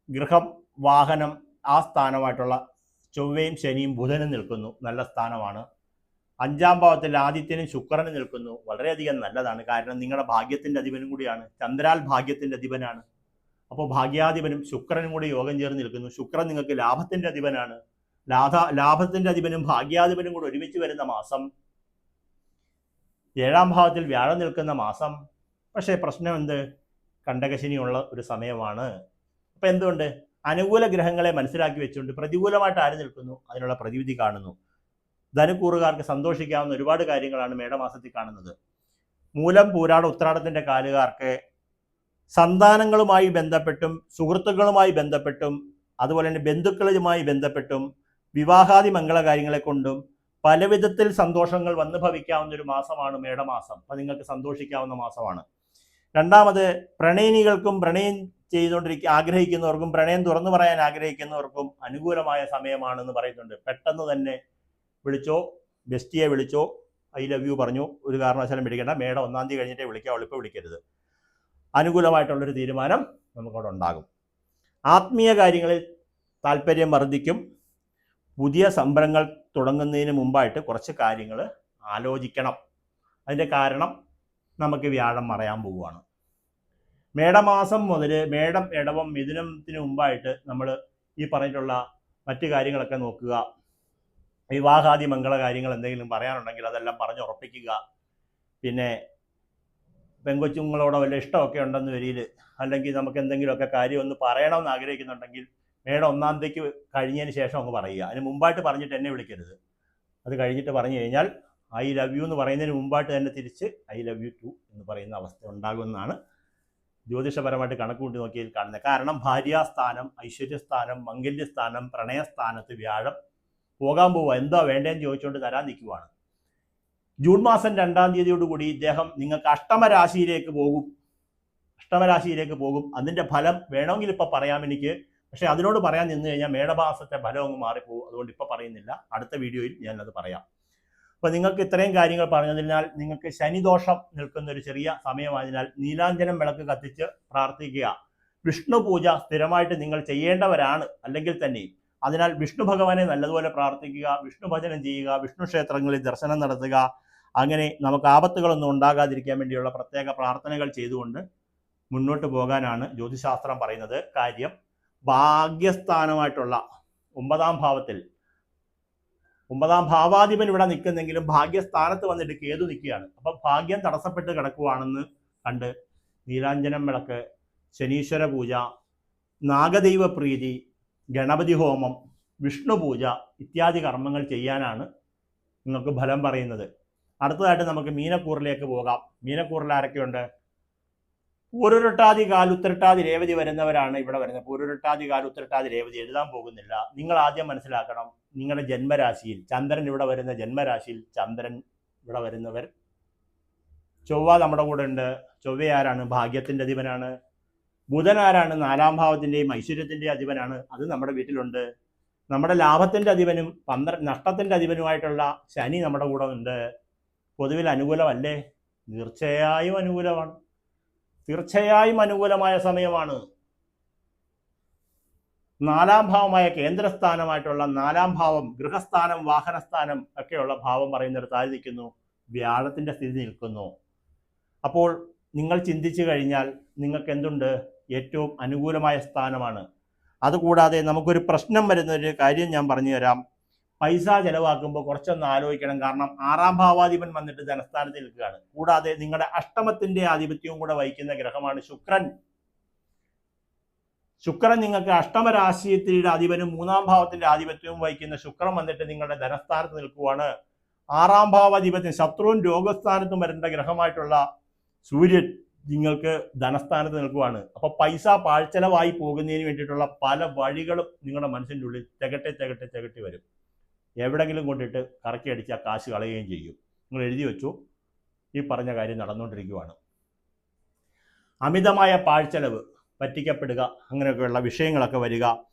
ഗൃഹം വാഹനം ആ സ്ഥാനമായിട്ടുള്ള ചൊവ്വയും ശനിയും ബുധനും നിൽക്കുന്നു. നല്ല സ്ഥാനമാണ്. 5ാം ഭാവത്തിൽ ആദിത്യനും ശുക്രനും നിൽക്കുന്നു. വളരെയധികം നല്ലതാണ്. കാരണം നിങ്ങളുടെ ഭാഗ്യത്തിൻ്റെ അധിപനും കൂടിയാണ്. ചന്ദ്രാൽ ഭാഗ്യത്തിൻ്റെ അധിപനാണ്. അപ്പോൾ ഭാഗ്യാധിപനും ശുക്രനും കൂടി യോഗം ചേർന്ന് നിൽക്കുന്നു. ശുക്രൻ നിങ്ങൾക്ക് ലാഭത്തിൻ്റെ അധിപനാണ്. ലാഭത്തിൻ്റെ അധിപനും ഭാഗ്യാധിപനും കൂടി ഒരുമിച്ച് വരുന്ന മാസം, 7ാം ഭാവത്തിൽ വ്യാഴം നിൽക്കുന്ന മാസം. പക്ഷേ പ്രശ്നം എന്ത്? കണ്ടകശനിയുള്ള ഒരു സമയമാണ്. അപ്പം എന്തുകൊണ്ട്? അനുകൂല ഗ്രഹങ്ങളെ മനസ്സിലാക്കി വെച്ചുകൊണ്ട് പ്രതികൂലമായിട്ട് ആര് നിൽക്കുന്നു? അതിനുള്ള പ്രതിവിധി കാണുന്നു. ധനുക്കൂറുകാർക്ക് സന്തോഷിക്കാവുന്ന ഒരുപാട് കാര്യങ്ങളാണ് മേടമാസത്തിൽ കാണുന്നത്. മൂലം പൂരാട ഉത്രാടത്തിൻ്റെ കാലുകാർക്ക് സന്താനങ്ങളുമായി ബന്ധപ്പെട്ടും സുഹൃത്തുക്കളുമായി ബന്ധപ്പെട്ടും അതുപോലെ തന്നെ ബന്ധുക്കളുമായി ബന്ധപ്പെട്ടും വിവാഹാദി മംഗളകാര്യങ്ങളെ കൊണ്ടും പലവിധത്തിൽ സന്തോഷങ്ങൾ വന്നു ഭവിക്കാവുന്ന ഒരു മാസമാണ് മേടമാസം. അത് നിങ്ങൾക്ക് സന്തോഷിക്കാവുന്ന മാസമാണ്. രണ്ടാമത് പ്രണയിനികൾക്കും പ്രണയം ആഗ്രഹിക്കുന്നവർക്കും പ്രണയം തുറന്നു പറയാൻ ആഗ്രഹിക്കുന്നവർക്കും അനുകൂലമായ സമയമാണെന്ന് പറയുന്നുണ്ട്. പെട്ടെന്ന് തന്നെ വിളിച്ചോ, ബെസ്റ്റിയെ വിളിച്ചോ, ഐ ലവ് യു പറഞ്ഞു, ഒരു കാരണവശാലും പിടിക്കേണ്ട. മേടം 1ാം തീയതി കഴിഞ്ഞിട്ടേ വിളിക്കാവുള്ളൂ, ഇപ്പോൾ വിളിക്കരുത്. അനുകൂലമായിട്ടുള്ളൊരു തീരുമാനം നമുക്കവിടെ ഉണ്ടാകും. ആത്മീയ കാര്യങ്ങളിൽ താല്പര്യം വർദ്ധിക്കും. പുതിയ സംരംഭങ്ങൾ തുടങ്ങുന്നതിന് മുമ്പായിട്ട് കുറച്ച് കാര്യങ്ങൾ ആലോചിക്കണം. അതിൻ്റെ കാരണം നമുക്ക് വ്യാഴം മറയാൻ പോവുകയാണ്. മേടമാസം മുതൽ മേടം ഇടവം മിഥുനത്തിന് മുമ്പായിട്ട് നമ്മൾ ഈ പറഞ്ഞിട്ടുള്ള മറ്റു കാര്യങ്ങളൊക്കെ നോക്കുക. വിവാഹാദി മംഗള കാര്യങ്ങൾ എന്തെങ്കിലും പറയാനുണ്ടെങ്കിൽ അതെല്ലാം പറഞ്ഞുറപ്പിക്കുക. പിന്നെ പെങ്കൊച്ചുങ്ങളോടോ വല്ല ഇഷ്ടമൊക്കെ ഉണ്ടെന്ന് വരിയിൽ, അല്ലെങ്കിൽ നമുക്ക് എന്തെങ്കിലുമൊക്കെ കാര്യം ഒന്ന് പറയണമെന്ന് ആഗ്രഹിക്കുന്നുണ്ടെങ്കിൽ മേടം 1ാം തീയതിക്ക് കഴിഞ്ഞതിന് ശേഷം അങ്ങ് പറയുക. അതിന് മുമ്പായിട്ട് പറഞ്ഞിട്ട് എന്നെ വിളിക്കരുത്. അത് കഴിഞ്ഞിട്ട് പറഞ്ഞു കഴിഞ്ഞാൽ ഐ ലവ് യു എന്ന് പറയുന്നതിന് മുമ്പായിട്ട് തന്നെ തിരിച്ച് ഐ ലവ് യു ടു എന്ന് പറയുന്ന അവസ്ഥ ഉണ്ടാകുമെന്നാണ് ജ്യോതിഷപരമായിട്ട് കണക്ക് കൂട്ടി നോക്കിയാൽ കാണുന്നത്. കാരണം ഭാര്യാസ്ഥാനം, ഐശ്വര്യസ്ഥാനം, മംഗല്യസ്ഥാനം, പ്രണയസ്ഥാനത്ത് വ്യാഴം പോകാൻ പോവുക. എന്താ വേണ്ടതെന്ന് ചോദിച്ചുകൊണ്ട് തരാൻ നിൽക്കുവാണ്. ജൂൺ മാസം 2ാം തീയതിയോടുകൂടി ഇദ്ദേഹം നിങ്ങൾക്ക് അഷ്ടമരാശിയിലേക്ക് പോകും. അതിൻ്റെ ഫലം വേണമെങ്കിൽ ഇപ്പം പറയാം എനിക്ക്. പക്ഷേ അതിനോട് പറയാൻ നിന്ന് കഴിഞ്ഞാൽ മേടമാസത്തെ ഫലം അങ്ങ് മാറിപ്പോകും. അതുകൊണ്ട് ഇപ്പം പറയുന്നില്ല. അടുത്ത വീഡിയോയിൽ ഞാനത് പറയാം. അപ്പോൾ നിങ്ങൾക്ക് ഇത്രയും കാര്യങ്ങൾ പറഞ്ഞതിനാൽ നിങ്ങൾക്ക് ശനിദോഷം നിൽക്കുന്ന ഒരു ചെറിയ സമയമായതിനാൽ നീലാഞ്ജനം വിളക്ക് കത്തിച്ച് പ്രാർത്ഥിക്കുക. വിഷ്ണു പൂജ സ്ഥിരമായിട്ട് നിങ്ങൾ ചെയ്യേണ്ടവരാണ് അല്ലെങ്കിൽ തന്നെ. അതിനാൽ വിഷ്ണു ഭഗവാനെ നല്ലതുപോലെ പ്രാർത്ഥിക്കുക, വിഷ്ണു ഭജനം ചെയ്യുക, വിഷ്ണു ക്ഷേത്രങ്ങളിൽ ദർശനം നടത്തുക. അങ്ങനെ നമുക്ക് ആപത്തുകളൊന്നും ഉണ്ടാകാതിരിക്കാൻ വേണ്ടിയുള്ള പ്രത്യേക പ്രാർത്ഥനകൾ ചെയ്തുകൊണ്ട് മുന്നോട്ട് പോകാനാണ് ജ്യോതിശാസ്ത്രം പറയുന്നത്. കാര്യം ഭാഗ്യസ്ഥാനമായിട്ടുള്ള 9ാം ഭാവത്തിൽ 9ാം ഭാവാധിപൻ ഇവിടെ നിൽക്കുന്നെങ്കിലും ഭാഗ്യസ്ഥാനത്ത് വന്നിട്ട് കേതു നിൽക്കുകയാണ്. അപ്പം ഭാഗ്യം തടസ്സപ്പെട്ട് കിടക്കുവാണെന്ന് കണ്ട് നീലാഞ്ജനം വിളക്ക്, ശനീശ്വര പൂജ, നാഗദൈവ പ്രീതി, ഗണപതി ഹോമം, വിഷ്ണു പൂജ ഇത്യാദി കർമ്മങ്ങൾ ചെയ്യാനാണ് നിങ്ങൾക്ക് ഫലം പറയുന്നത്. അടുത്തതായിട്ട് നമുക്ക് മീനക്കൂറിലേക്ക് പോകാം. മീനക്കൂറിൽ ആരൊക്കെയുണ്ട്? പൂരുരുട്ടാതി കാലുത്തരട്ടാതി രേവതി വരുന്നവരാണ് ഇവിടെ വരുന്നത്. പൂരുരുട്ടാതി കാലുത്തരട്ടാതി രേവതി എഴുതാൻ പോകുന്നില്ല. നിങ്ങൾ ആദ്യം മനസ്സിലാക്കണം, നിങ്ങളുടെ ജന്മരാശിയിൽ ചന്ദ്രൻ ഇവിടെ വരുന്ന ജന്മരാശിയിൽ ചന്ദ്രൻ ഇവിടെ വരുന്നവർ, ചൊവ്വ നമ്മുടെ കൂടെ ഉണ്ട്. ചൊവ്വ ആരാണ്? ഭാഗ്യത്തിന്റെ അധിപനാണ്. ബുധൻ ആരാണ്? 4ാം ഭാവത്തിന്റെയും ഐശ്വര്യത്തിന്റെ അധിപനാണ്. അത് നമ്മുടെ വീട്ടിലുണ്ട്. നമ്മുടെ ലാഭത്തിന്റെ അധിപനും നഷ്ടത്തിന്റെ അധിപനുമായിട്ടുള്ള ശനി നമ്മുടെ കൂടെ ഉണ്ട്. പൊതുവിൽ അനുകൂലമല്ലേ? തീർച്ചയായും അനുകൂലമാണ്. തീർച്ചയായും അനുകൂലമായ സമയമാണ്. 4ാം ഭാവമായ കേന്ദ്രസ്ഥാനമായിട്ടുള്ള 4ാം ഭാവം, ഗൃഹസ്ഥാനം, വാഹനസ്ഥാനം ഒക്കെയുള്ള ഭാവം പറയുന്നിടത്ത് ആര് നിൽക്കുന്നു? വ്യാഴത്തിന്റെ സ്ഥിതി നിൽക്കുന്നു. അപ്പോൾ നിങ്ങൾ ചിന്തിച്ചു കഴിഞ്ഞാൽ നിങ്ങൾക്ക് എന്തുണ്ട്? ഏറ്റവും അനുകൂലമായ സ്ഥാനമാണ്. അതുകൂടാതെ നമുക്കൊരു പ്രശ്നം വരുന്ന ഒരു കാര്യം ഞാൻ പറഞ്ഞു തരാം. പൈസ ചെലവാക്കുമ്പോൾ കുറച്ചൊന്ന് ആലോചിക്കണം. കാരണം 6ാം ഭാവാധിപൻ വന്നിട്ട് ധനസ്ഥാനത്ത് നിൽക്കുകയാണ്. കൂടാതെ നിങ്ങളുടെ അഷ്ടമത്തിന്റെ ആധിപത്യവും കൂടെ വഹിക്കുന്ന ഗ്രഹമാണ് ശുക്രൻ. ശുക്രൻ നിങ്ങൾക്ക് അഷ്ടമരാശിയുടെ അധിപനും 3ാം ഭാവത്തിന്റെ ആധിപത്യവും വഹിക്കുന്ന ശുക്രൻ വന്നിട്ട് നിങ്ങളുടെ ധനസ്ഥാനത്ത് നിൽക്കുവാണ്. 6ാം ഭാവാധിപത്യം ശത്രുവും രോഗസ്ഥാനത്തും വരേണ്ട ഗ്രഹമായിട്ടുള്ള സൂര്യൻ നിങ്ങൾക്ക് ധനസ്ഥാനത്ത് നിൽക്കുവാണ്. അപ്പൊ പൈസ പാഴ്ചെലവായി പോകുന്നതിന് വേണ്ടിയിട്ടുള്ള പല വഴികളും നിങ്ങളുടെ മനസ്സിൻ്റെ ഉള്ളിൽ തികട്ടി വരും. എവിടെങ്കിലും കൊണ്ടിട്ട് കറക്കി അടിച്ചാൽ കാശ് കളയുകയും ചെയ്യും. നിങ്ങൾ എഴുതി വെച്ചു, ഈ പറഞ്ഞ കാര്യം നടന്നുകൊണ്ടിരിക്കുവാണ്. അമിതമായ പാഴ്ചെലവ്, പറ്റിക്കപ്പെടുക, അങ്ങനെയൊക്കെയുള്ള വിഷയങ്ങളൊക്കെ വരിക.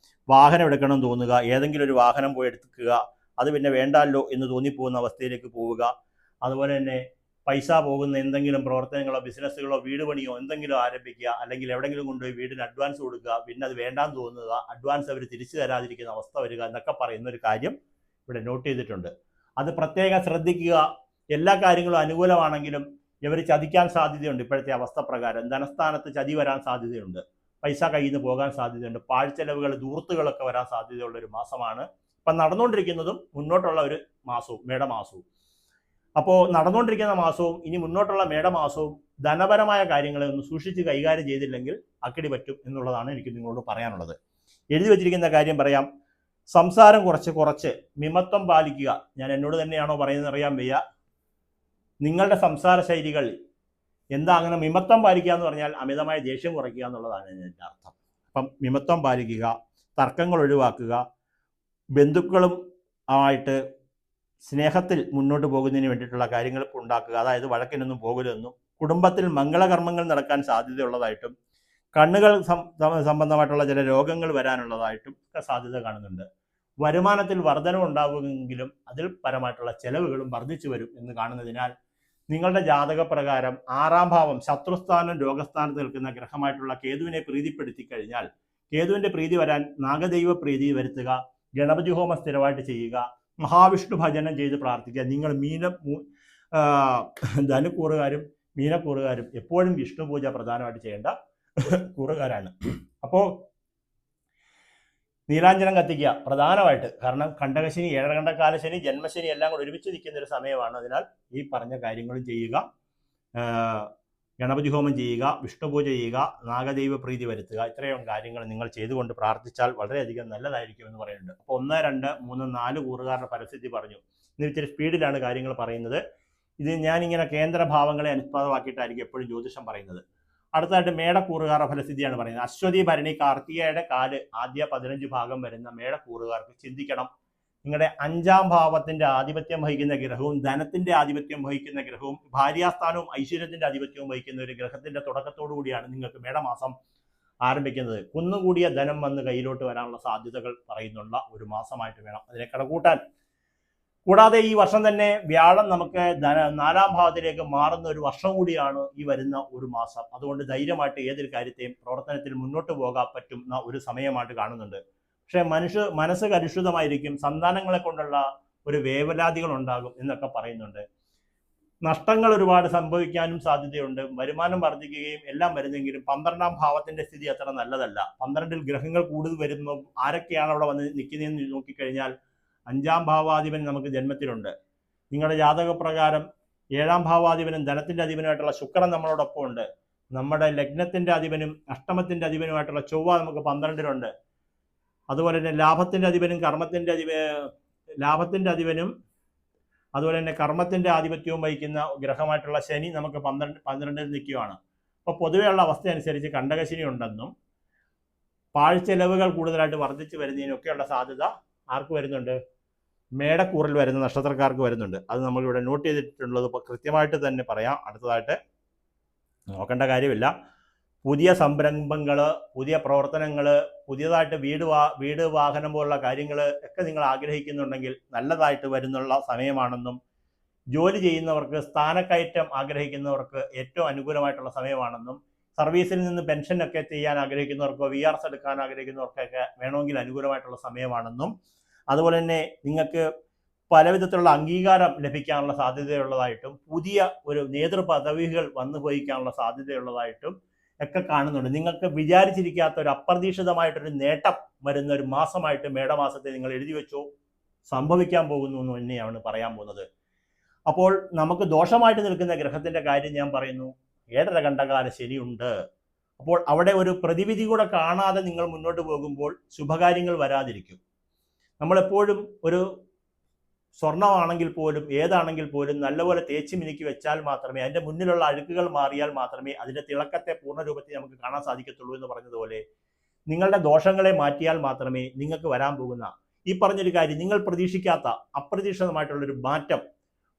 വാഹനം എടുക്കണം തോന്നുക, ഏതെങ്കിലും ഒരു വാഹനം പോയി എടുക്കുക, അത് പിന്നെ വേണ്ടല്ലോ എന്ന് തോന്നിപ്പോകുന്ന അവസ്ഥയിലേക്ക് പോവുക. അതുപോലെ തന്നെ പൈസ പോകുന്ന എന്തെങ്കിലും പ്രവർത്തനങ്ങളോ ബിസിനസ്സുകളോ വീട് പണിയോ എന്തെങ്കിലും ആരംഭിക്കുക, അല്ലെങ്കിൽ എവിടെയെങ്കിലും കൊണ്ടുപോയി വീടിന് അഡ്വാൻസ് കൊടുക്കുക, പിന്നെ അത് വേണ്ടാന്ന് തോന്നുക, അഡ്വാൻസ് അവർ തിരിച്ചു തരാതിരിക്കുന്ന അവസ്ഥ വരിക എന്നൊക്കെ പറയുന്ന ഒരു കാര്യം ഇവിടെ നോട്ട് ചെയ്തിട്ടുണ്ട്. അത് പ്രത്യേകം ശ്രദ്ധിക്കുക. എല്ലാ കാര്യങ്ങളും അനുകൂലമാണെങ്കിലും ഇവർ ചതിക്കാൻ സാധ്യതയുണ്ട്. ഇപ്പോഴത്തെ അവസ്ഥ പ്രകാരം ധനസ്ഥാനത്ത് ചതി വരാൻ സാധ്യതയുണ്ട്, പൈസ കയ്യിൽ നിന്ന് പോകാൻ സാധ്യതയുണ്ട്, പാഴ്ചെലവുകൾ, ദൂർത്തുകളൊക്കെ വരാൻ സാധ്യതയുള്ള ഒരു മാസമാണ് ഇപ്പം നടന്നുകൊണ്ടിരിക്കുന്നതും മുന്നോട്ടുള്ള ഒരു മാസവും, മേടമാസവും. അപ്പോൾ നടന്നുകൊണ്ടിരിക്കുന്ന മാസവും ഇനി മുന്നോട്ടുള്ള മേടമാസവും ധനപരമായ കാര്യങ്ങളെ ഒന്ന് സൂക്ഷിച്ച് കൈകാര്യം ചെയ്തില്ലെങ്കിൽ അക്കിടി പറ്റും എന്നുള്ളതാണ് എനിക്ക് നിങ്ങളോട് പറയാനുള്ളത്. എഴുതി വെച്ചിരിക്കുന്ന കാര്യം പറയാം. സംസാരം കുറച്ച് മിതത്വം പാലിക്കുക. ഞാൻ എന്നോട് തന്നെയാണോ പറയുന്നത് അറിയാൻ വയ്യ. നിങ്ങളുടെ സംസാര ശൈലികൾ എന്താ, അങ്ങനെ മിതത്വം പാലിക്കുക എന്ന് പറഞ്ഞാൽ അമിതമായ ദേഷ്യം കുറയ്ക്കുക എന്നുള്ളതാണ് എൻ്റെ അർത്ഥം. അപ്പം മിതത്വം പാലിക്കുക, തർക്കങ്ങൾ ഒഴിവാക്കുക, ബന്ധുക്കളും ആയിട്ട് സ്നേഹത്തിൽ മുന്നോട്ട് പോകുന്നതിന് വേണ്ടിയിട്ടുള്ള കാര്യങ്ങൾ ഉണ്ടാക്കുക. അതായത് വഴക്കിനൊന്നും പോകരുതെന്നും, കുടുംബത്തിൽ മംഗളകർമ്മങ്ങൾ നടക്കാൻ സാധ്യതയുള്ളതായിട്ടും, കണ്ണുകൾ സംബന്ധമായിട്ടുള്ള ചില രോഗങ്ങൾ വരാനുള്ളതായിട്ടും ഒക്കെ സാധ്യത കാണുന്നുണ്ട്. വരുമാനത്തിൽ വർധനവ് ഉണ്ടാകുമെങ്കിലും അതിൽ പരമായിട്ടുള്ള ചെലവുകളും വർദ്ധിച്ചു വരും എന്ന് കാണുന്നതിനാൽ നിങ്ങളുടെ ജാതകപ്രകാരം 6ാം ഭാവം ശത്രുസ്ഥാനം രോഗസ്ഥാനത്ത് നിൽക്കുന്ന ഗ്രഹമായിട്ടുള്ള കേതുവിനെ പ്രീതിപ്പെടുത്തി കഴിഞ്ഞാൽ, കേതുവിന്റെ പ്രീതി വരാൻ നാഗദൈവ പ്രീതി വരുത്തുക, ഗണപതി ഹോമം സ്ഥിരമായിട്ട് ചെയ്യുക, മഹാവിഷ്ണു ഭജനം ചെയ്ത് പ്രാർത്ഥിക്കുക. നിങ്ങൾ ധനുക്കൂറുകാരും മീനക്കൂറുകാരും എപ്പോഴും വിഷ്ണു പൂജ പ്രധാനമായിട്ട് ചെയ്യേണ്ട കൂറുകാരാണ്. അപ്പോൾ നീലാഞ്ജനം കത്തിക്കുക പ്രധാനമായിട്ട്. കാരണം കണ്ടകശനി, ഏഴരകണ്ടകാലശനി, ജന്മശനി എല്ലാം കൂടെ ഒരുമിച്ച് നിൽക്കുന്ന ഒരു സമയമാണ്. അതിനാൽ ഈ പറഞ്ഞ കാര്യങ്ങളും ചെയ്യുക, ഗണപതി ഹോമം ചെയ്യുക, വിഷ്ണു പൂജ ചെയ്യുക, നാഗദൈവ പ്രീതി വരുത്തുക. ഇത്രയും കാര്യങ്ങൾ നിങ്ങൾ ചെയ്തുകൊണ്ട് പ്രാർത്ഥിച്ചാൽ വളരെയധികം നല്ലതായിരിക്കും എന്ന് പറയുന്നുണ്ട്. അപ്പോൾ 1, 2, 3, 4 കൂറുകാരുടെ പരിസ്ഥിതി പറഞ്ഞു. ഇന്ന് ഇത്തിരി സ്പീഡിലാണ് കാര്യങ്ങൾ പറയുന്നത്. ഇത് ഞാനിങ്ങനെ കേന്ദ്രഭാവങ്ങളെ അനുസ്പാദമാക്കിയിട്ടായിരിക്കും എപ്പോഴും ജ്യോതിഷം പറയുന്നത്. അടുത്തതായിട്ട് മേടക്കൂറുകാരുടെ ഫലസ്ഥിതിയാണ് പറയുന്നത്. അശ്വതി, ഭരണി, കാർത്തികയുടെ കാല് ആദ്യ 15 ഭാഗം വരുന്ന മേടക്കൂറുകാർക്ക് ചിന്തിക്കണം. നിങ്ങളുടെ 5ാം ഭാവത്തിന്റെ ആധിപത്യം വഹിക്കുന്ന ഗ്രഹവും ധനത്തിന്റെ ആധിപത്യം വഹിക്കുന്ന ഗ്രഹവും ഭാര്യാസ്ഥാനവും ഐശ്വര്യത്തിന്റെ ആധിപത്യവും വഹിക്കുന്ന ഒരു ഗ്രഹത്തിന്റെ തുടക്കത്തോടു കൂടിയാണ് നിങ്ങൾക്ക് മേടമാസം ആരംഭിക്കുന്നത്. കുന്നുകൂടിയ ധനം വന്ന് കയ്യിലോട്ട് വരാനുള്ള സാധ്യതകൾ പറയുന്നുള്ള ഒരു മാസമായിട്ട് വേണം അതിനെ കണക്കൂട്ടാൻ. കൂടാതെ ഈ വർഷം തന്നെ വ്യാഴം നമുക്ക് 4-ാം ഭാവത്തിലേക്ക് മാറുന്ന ഒരു വർഷം കൂടിയാണ് ഈ വരുന്ന ഒരു മാസം. അതുകൊണ്ട് ധൈര്യമായിട്ട് ഏതൊരു കാര്യത്തെയും പ്രവർത്തനത്തിൽ മുന്നോട്ട് പോകാൻ പറ്റുന്ന ഒരു സമയമായിട്ട് കാണുന്നുണ്ട്. പക്ഷേ മനസ്സ് കലുഷിതമായിരിക്കും, സന്താനങ്ങളെ കൊണ്ടുള്ള ഒരു വേവലാതികൾ ഉണ്ടാകും എന്നൊക്കെ പറയുന്നുണ്ട്. നഷ്ടങ്ങൾ ഒരുപാട് സംഭവിക്കാനും സാധ്യതയുണ്ട്. വരുമാനം വർദ്ധിക്കുകയും എല്ലാം വരുന്നെങ്കിലും 12-ാം ഭാവത്തിന്റെ സ്ഥിതി അത്ര നല്ലതല്ല. 12-ൽ ഗ്രഹങ്ങൾ കൂടുതൽ വരുമ്പോൾ ആരൊക്കെയാണ് അവിടെ വന്ന് നിൽക്കുന്നതെന്ന് നോക്കിക്കഴിഞ്ഞാൽ 5-ാം ഭാവാധിപൻ നമുക്ക് ജന്മത്തിലുണ്ട്. നിങ്ങളുടെ ജാതകപ്രകാരം 7-ാം ഭാവാധിപനും ധനത്തിന്റെ അധിപനുമായിട്ടുള്ള ശുക്രൻ നമ്മളോടൊപ്പം ഉണ്ട്. നമ്മുടെ ലഗ്നത്തിന്റെ അധിപനും അഷ്ടമത്തിന്റെ അധിപനുമായിട്ടുള്ള ചൊവ്വ നമുക്ക് 12-ലുണ്ട്. അതുപോലെ തന്നെ ലാഭത്തിന്റെ അധിപനും അതുപോലെ തന്നെ കർമ്മത്തിന്റെ ആധിപത്യവും വഹിക്കുന്ന ഗ്രഹമായിട്ടുള്ള ശനി നമുക്ക് 12-ൽ നിൽക്കുകയാണ്. അപ്പോൾ പൊതുവെയുള്ള അവസ്ഥ അനുസരിച്ച് കണ്ടകശനി ഉണ്ടെന്നും പാഴ്ചെലവുകൾ കൂടുതലായിട്ട് വർദ്ധിച്ചു വരുന്നതിനൊക്കെയുള്ള സാധ്യത ആർക്ക് വരുന്നുണ്ട്? മേടക്കൂറിൽ വരുന്ന നക്ഷത്രക്കാർക്ക് വരുന്നുണ്ട്. അത് നമ്മളിവിടെ നോട്ട് ചെയ്തിട്ടുള്ളത് കൃത്യമായിട്ട് തന്നെ പറയാം. അടുത്തതായിട്ട് നോക്കേണ്ട കാര്യമില്ല. പുതിയ സംരംഭങ്ങൾ, പുതിയ പ്രവർത്തനങ്ങൾ, പുതിയതായിട്ട് വീട് വാഹനം പോലുള്ള കാര്യങ്ങൾ ഒക്കെ നിങ്ങൾ ആഗ്രഹിക്കുന്നുണ്ടെങ്കിൽ നല്ലതായിട്ട് വരുന്നുള്ള സമയമാണെന്നും, ജോലി ചെയ്യുന്നവർക്ക് സ്ഥാനക്കയറ്റം ആഗ്രഹിക്കുന്നവർക്ക് ഏറ്റവും അനുകൂലമായിട്ടുള്ള സമയമാണെന്നും, സർവീസിൽ നിന്ന് പെൻഷനൊക്കെ ചെയ്യാൻ ആഗ്രഹിക്കുന്നവർക്കോ VRS എടുക്കാൻ ആഗ്രഹിക്കുന്നവർക്കൊക്കെ വേണമെങ്കിൽ അനുകൂലമായിട്ടുള്ള സമയമാണെന്നും, അതുപോലെ തന്നെ നിങ്ങൾക്ക് പലവിധത്തിലുള്ള അംഗീകാരം ലഭിക്കാനുള്ള സാധ്യതയുള്ളതായിട്ടും പുതിയ ഒരു നേതൃപദവികൾ വന്നു പോയിക്കാനുള്ള സാധ്യതയുള്ളതായിട്ടും ഒക്കെ കാണുന്നുണ്ട്. നിങ്ങൾക്ക് വിചാരിച്ചിരിക്കാത്ത ഒരു അപ്രതീക്ഷിതമായിട്ടൊരു നേട്ടം വരുന്ന ഒരു മാസമായിട്ട് മേടമാസത്തെ നിങ്ങൾ എഴുതി വെച്ചോ, സംഭവിക്കാൻ പോകുന്നു എന്ന് തന്നെയാണ് പറയാൻ പോകുന്നത്. അപ്പോൾ നമുക്ക് ദോഷമായിട്ട് നിൽക്കുന്ന ഗ്രഹത്തിന്റെ കാര്യം ഞാൻ പറയുന്നു. 7.5 കണ്ടകാല ശനിയുണ്ട്. അപ്പോൾ അവിടെ ഒരു പ്രതിവിധി കൂടെ കാണാതെ നിങ്ങൾ മുന്നോട്ട് പോകുമ്പോൾ ശുഭകാര്യങ്ങൾ വരാതിരിക്കും. നമ്മളെപ്പോഴും ഒരു സ്വർണ്ണമാണെങ്കിൽ പോലും ഏതാണെങ്കിൽ പോലും നല്ലപോലെ തേച്ച് മിനുക്കി വെച്ചാൽ മാത്രമേ, അതിൻ്റെ മുന്നിലുള്ള അഴുക്കുകൾ മാറിയാൽ മാത്രമേ അതിൻ്റെ തിളക്കത്തെ പൂർണ്ണരൂപത്തിൽ നമുക്ക് കാണാൻ സാധിക്കത്തുള്ളൂ എന്ന് പറഞ്ഞതുപോലെ നിങ്ങളുടെ ദോഷങ്ങളെ മാറ്റിയാൽ മാത്രമേ നിങ്ങൾക്ക് വരാൻ പോകുന്ന ഈ പറഞ്ഞൊരു കാര്യം, നിങ്ങൾ പ്രതീക്ഷിക്കാത്ത അപ്രതീക്ഷിതമായിട്ടുള്ളൊരു മാറ്റം,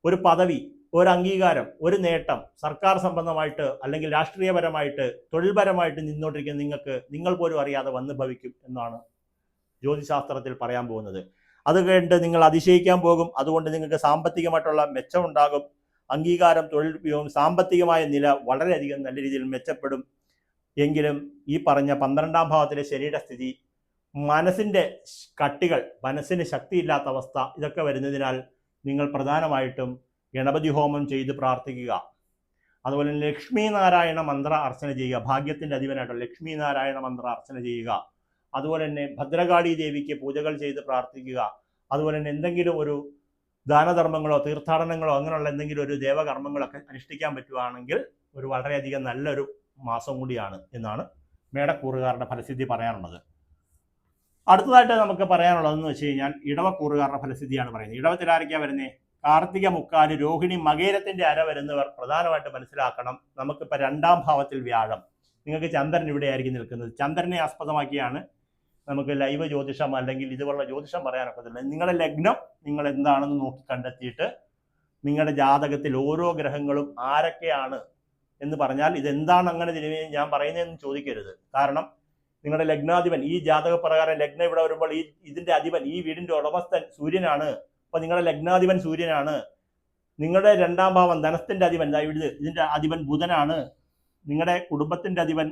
ഒരു പദവി, ഒരു അംഗീകാരം, ഒരു നേട്ടം, സർക്കാർ സംബന്ധമായിട്ട് അല്ലെങ്കിൽ രാഷ്ട്രീയപരമായിട്ട് തൊഴിൽപരമായിട്ട് നിന്നോണ്ടിരിക്കുന്ന നിങ്ങൾ പോലും അറിയാതെ വന്ന് ഭവിക്കും എന്നാണ് ജ്യോതിശാസ്ത്രത്തിൽ പറയാൻ പോകുന്നത്. അത് കണ്ട് നിങ്ങൾ അതിശയിക്കാൻ പോകും. അതുകൊണ്ട് നിങ്ങൾക്ക് സാമ്പത്തികമായിട്ടുള്ള മെച്ചം ഉണ്ടാകും. അംഗീകാരം, തൊഴിൽ, സാമ്പത്തികമായ നില വളരെയധികം നല്ല രീതിയിൽ മെച്ചപ്പെടും. എങ്കിലും ഈ പറഞ്ഞ 12-ാം ഭാവത്തിലെ ശനിയുടെ സ്ഥിതി, മനസ്സിൻ്റെ കട്ടികൾ, മനസ്സിന് ശക്തിയില്ലാത്ത അവസ്ഥ, ഇതൊക്കെ വരുന്നതിനാൽ നിങ്ങൾ പ്രധാനമായിട്ടും ഗണപതി ഹോമം ചെയ്ത് പ്രാർത്ഥിക്കുക. അതുപോലെ ലക്ഷ്മി നാരായണ മന്ത്ര അർച്ചന ചെയ്യുക. ഭാഗ്യത്തിൻ്റെ അധിപനായിട്ടുള്ള ലക്ഷ്മി നാരായണ മന്ത്ര അർച്ചന ചെയ്യുക. അതുപോലെ തന്നെ ഭദ്രകാളി ദേവിക്ക് പൂജകൾ ചെയ്ത് പ്രാർത്ഥിക്കുക. അതുപോലെ തന്നെ എന്തെങ്കിലും ഒരു ദാനധർമ്മങ്ങളോ തീർത്ഥാടനങ്ങളോ അങ്ങനെയുള്ള എന്തെങ്കിലും ഒരു ദേവകർമ്മങ്ങളൊക്കെ അനുഷ്ഠിക്കാൻ പറ്റുകയാണെങ്കിൽ ഒരു വളരെയധികം നല്ലൊരു മാസം കൂടിയാണ് എന്നാണ് മേടക്കൂറുകാരുടെ ഫലസിദ്ധി പറയാനുള്ളത്. അടുത്തതായിട്ട് നമുക്ക് പറയാനുള്ളതെന്ന് വെച്ച് കഴിഞ്ഞാൽ ഇടവക്കൂറുകാരുടെ ഫലസിദ്ധിയാണ് പറയുന്നത്. ഇടവത്തിലാരൊക്കെയാണ് വരുന്നത്? കാർത്തിക, മുക്കാല്, രോഹിണി, മകേരത്തിന്റെ അര വരുന്നവർ പ്രധാനമായിട്ട് മനസ്സിലാക്കണം. നമുക്കിപ്പോൾ 2-ാം ഭാവത്തിൽ വ്യാഴം, നിങ്ങൾക്ക് ചന്ദ്രൻ ഇവിടെ ആയിരിക്കും നിൽക്കുന്നത്. ചന്ദ്രനെ ആസ്പദമാക്കിയാണ് നമുക്ക് ലൈവ് ജ്യോതിഷം അല്ലെങ്കിൽ ഇതുപോലുള്ള ജ്യോതിഷം പറയാനൊക്കത്തില്ല. നിങ്ങളുടെ ലഗ്നം നിങ്ങൾ എന്താണെന്ന് നോക്കി കണ്ടെത്തിയിട്ട് നിങ്ങളുടെ ജാതകത്തിൽ ഓരോ ഗ്രഹങ്ങളും ആരൊക്കെയാണ് എന്ന് പറഞ്ഞാൽ ഇതെന്താണ് അങ്ങനെ ഞാൻ പറയുന്നതെന്ന് ചോദിക്കരുത്. കാരണം നിങ്ങളുടെ ലഗ്നാധിപൻ, ഈ ജാതകപ്രകാരം ലഗ്നം ഇവിടെ വരുമ്പോൾ ഇതിന്റെ അധിപൻ, ഈ വീടിന്റെ ഉടമസ്ഥൻ സൂര്യനാണ്. അപ്പൊ നിങ്ങളുടെ ലഗ്നാധിപൻ സൂര്യനാണ്. നിങ്ങളുടെ 2-ാം ഭാവം ധനത്തിന്റെ അധിപൻ, ഇതിന്റെ അധിപൻ ബുധനാണ്. നിങ്ങളുടെ കുടുംബത്തിന്റെ അധിപൻ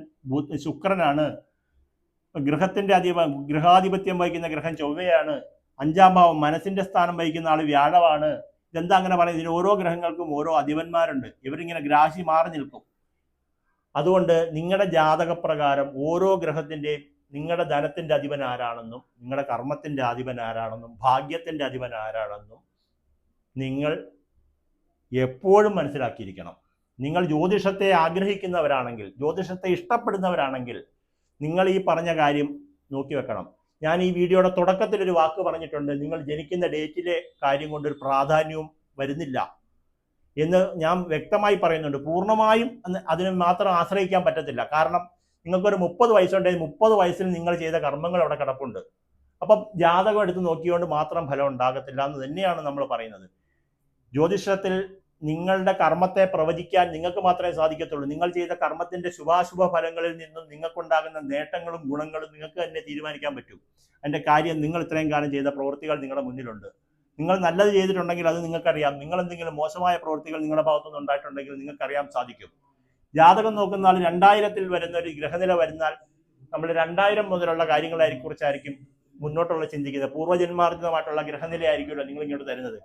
ശുക്രനാണ്. ഗൃഹാധിപത്യം വഹിക്കുന്ന ഗ്രഹം ചൊവ്വയാണ്. 5-ാം ഭാവം മനസ്സിന്റെ സ്ഥാനം വഹിക്കുന്ന ആൾ വ്യാഴമാണ്. ഇതെന്താ അങ്ങനെ പറയുന്നത്? ഇതിന് ഓരോ ഗ്രഹങ്ങൾക്കും ഓരോ അധിപന്മാരുണ്ട്. ഇവരിങ്ങനെ ഗ്രാഹി മാറി നിൽക്കും. അതുകൊണ്ട് നിങ്ങളുടെ ജാതകപ്രകാരം ഓരോ ഗ്രഹത്തിൻ്റെയും നിങ്ങളുടെ ധനത്തിന്റെ അധിപൻ ആരാണെന്നും നിങ്ങളുടെ കർമ്മത്തിന്റെ അധിപൻ ആരാണെന്നും ഭാഗ്യത്തിന്റെ അധിപൻ ആരാണെന്നും നിങ്ങൾ എപ്പോഴും മനസ്സിലാക്കിയിരിക്കണം. നിങ്ങൾ ജ്യോതിഷത്തെ ആഗ്രഹിക്കുന്നവരാണെങ്കിൽ, ജ്യോതിഷത്തെ ഇഷ്ടപ്പെടുന്നവരാണെങ്കിൽ നിങ്ങൾ ഈ പറഞ്ഞ കാര്യം നോക്കി വെക്കണം. ഞാൻ ഈ വീഡിയോയുടെ തുടക്കത്തിൽ ഒരു വാക്ക് പറഞ്ഞിട്ടുണ്ട്, നിങ്ങൾ ജനിക്കുന്ന ഡേറ്റിലെ കാര്യം കൊണ്ടൊരു പ്രാധാന്യവും വരുന്നില്ല എന്ന് ഞാൻ വ്യക്തമായി പറയുന്നുണ്ട്. പൂർണ്ണമായും അതിന് മാത്രം ആശ്രയിക്കാൻ പറ്റത്തില്ല. കാരണം നിങ്ങൾക്കൊരു 30 വയസ്സുണ്ടെങ്കിൽ 30 വയസ്സിൽ നിങ്ങൾ ചെയ്ത കർമ്മങ്ങൾ അവിടെ കിടപ്പുണ്ട്. അപ്പം ജാതകം എടുത്ത് നോക്കിക്കൊണ്ട് മാത്രം ഫലം ഉണ്ടാകത്തില്ല എന്ന് തന്നെയാണ് നമ്മൾ പറയുന്നത്. ജ്യോതിഷത്തിൽ നിങ്ങളുടെ കർമ്മത്തെ പ്രവചിക്കാൻ നിങ്ങൾക്ക് മാത്രമേ സാധിക്കത്തുള്ളൂ. നിങ്ങൾ ചെയ്ത കർമ്മത്തിന്റെ ശുഭാശുഭ ഫലങ്ങളിൽ നിന്നും നിങ്ങൾക്കുണ്ടാകുന്ന നേട്ടങ്ങളും ഗുണങ്ങളും നിങ്ങൾക്ക് തന്നെ തീരുമാനിക്കാൻ പറ്റും. അതിന്റെ കാര്യം, നിങ്ങൾ ഇത്രയും കാലം ചെയ്ത പ്രവൃത്തികൾ നിങ്ങളുടെ മുന്നിലുണ്ട്. നിങ്ങൾ നല്ലത് ചെയ്തിട്ടുണ്ടെങ്കിൽ അത് നിങ്ങൾക്കറിയാം. നിങ്ങൾ എന്തെങ്കിലും മോശമായ പ്രവൃത്തികൾ നിങ്ങളുടെ ഭാഗത്തുനിന്ന് ഉണ്ടായിട്ടുണ്ടെങ്കിൽ നിങ്ങൾക്കറിയാൻ സാധിക്കും. ജാതകം നോക്കുന്ന ആൾ 2000 വരുന്ന ഒരു ഗ്രഹനില വരുന്നാൽ നമ്മൾ 2000 മുതലുള്ള കാര്യങ്ങളെ കുറിച്ചായിരിക്കും മുന്നോട്ടുള്ള ചിന്തിക്കുന്നത്. പൂർവ്വജന്മാർജിതമായിട്ടുള്ള ഗ്രഹനിലയായിരിക്കുമല്ലോ നിങ്ങൾ ഇങ്ങോട്ട് തരുന്നത്.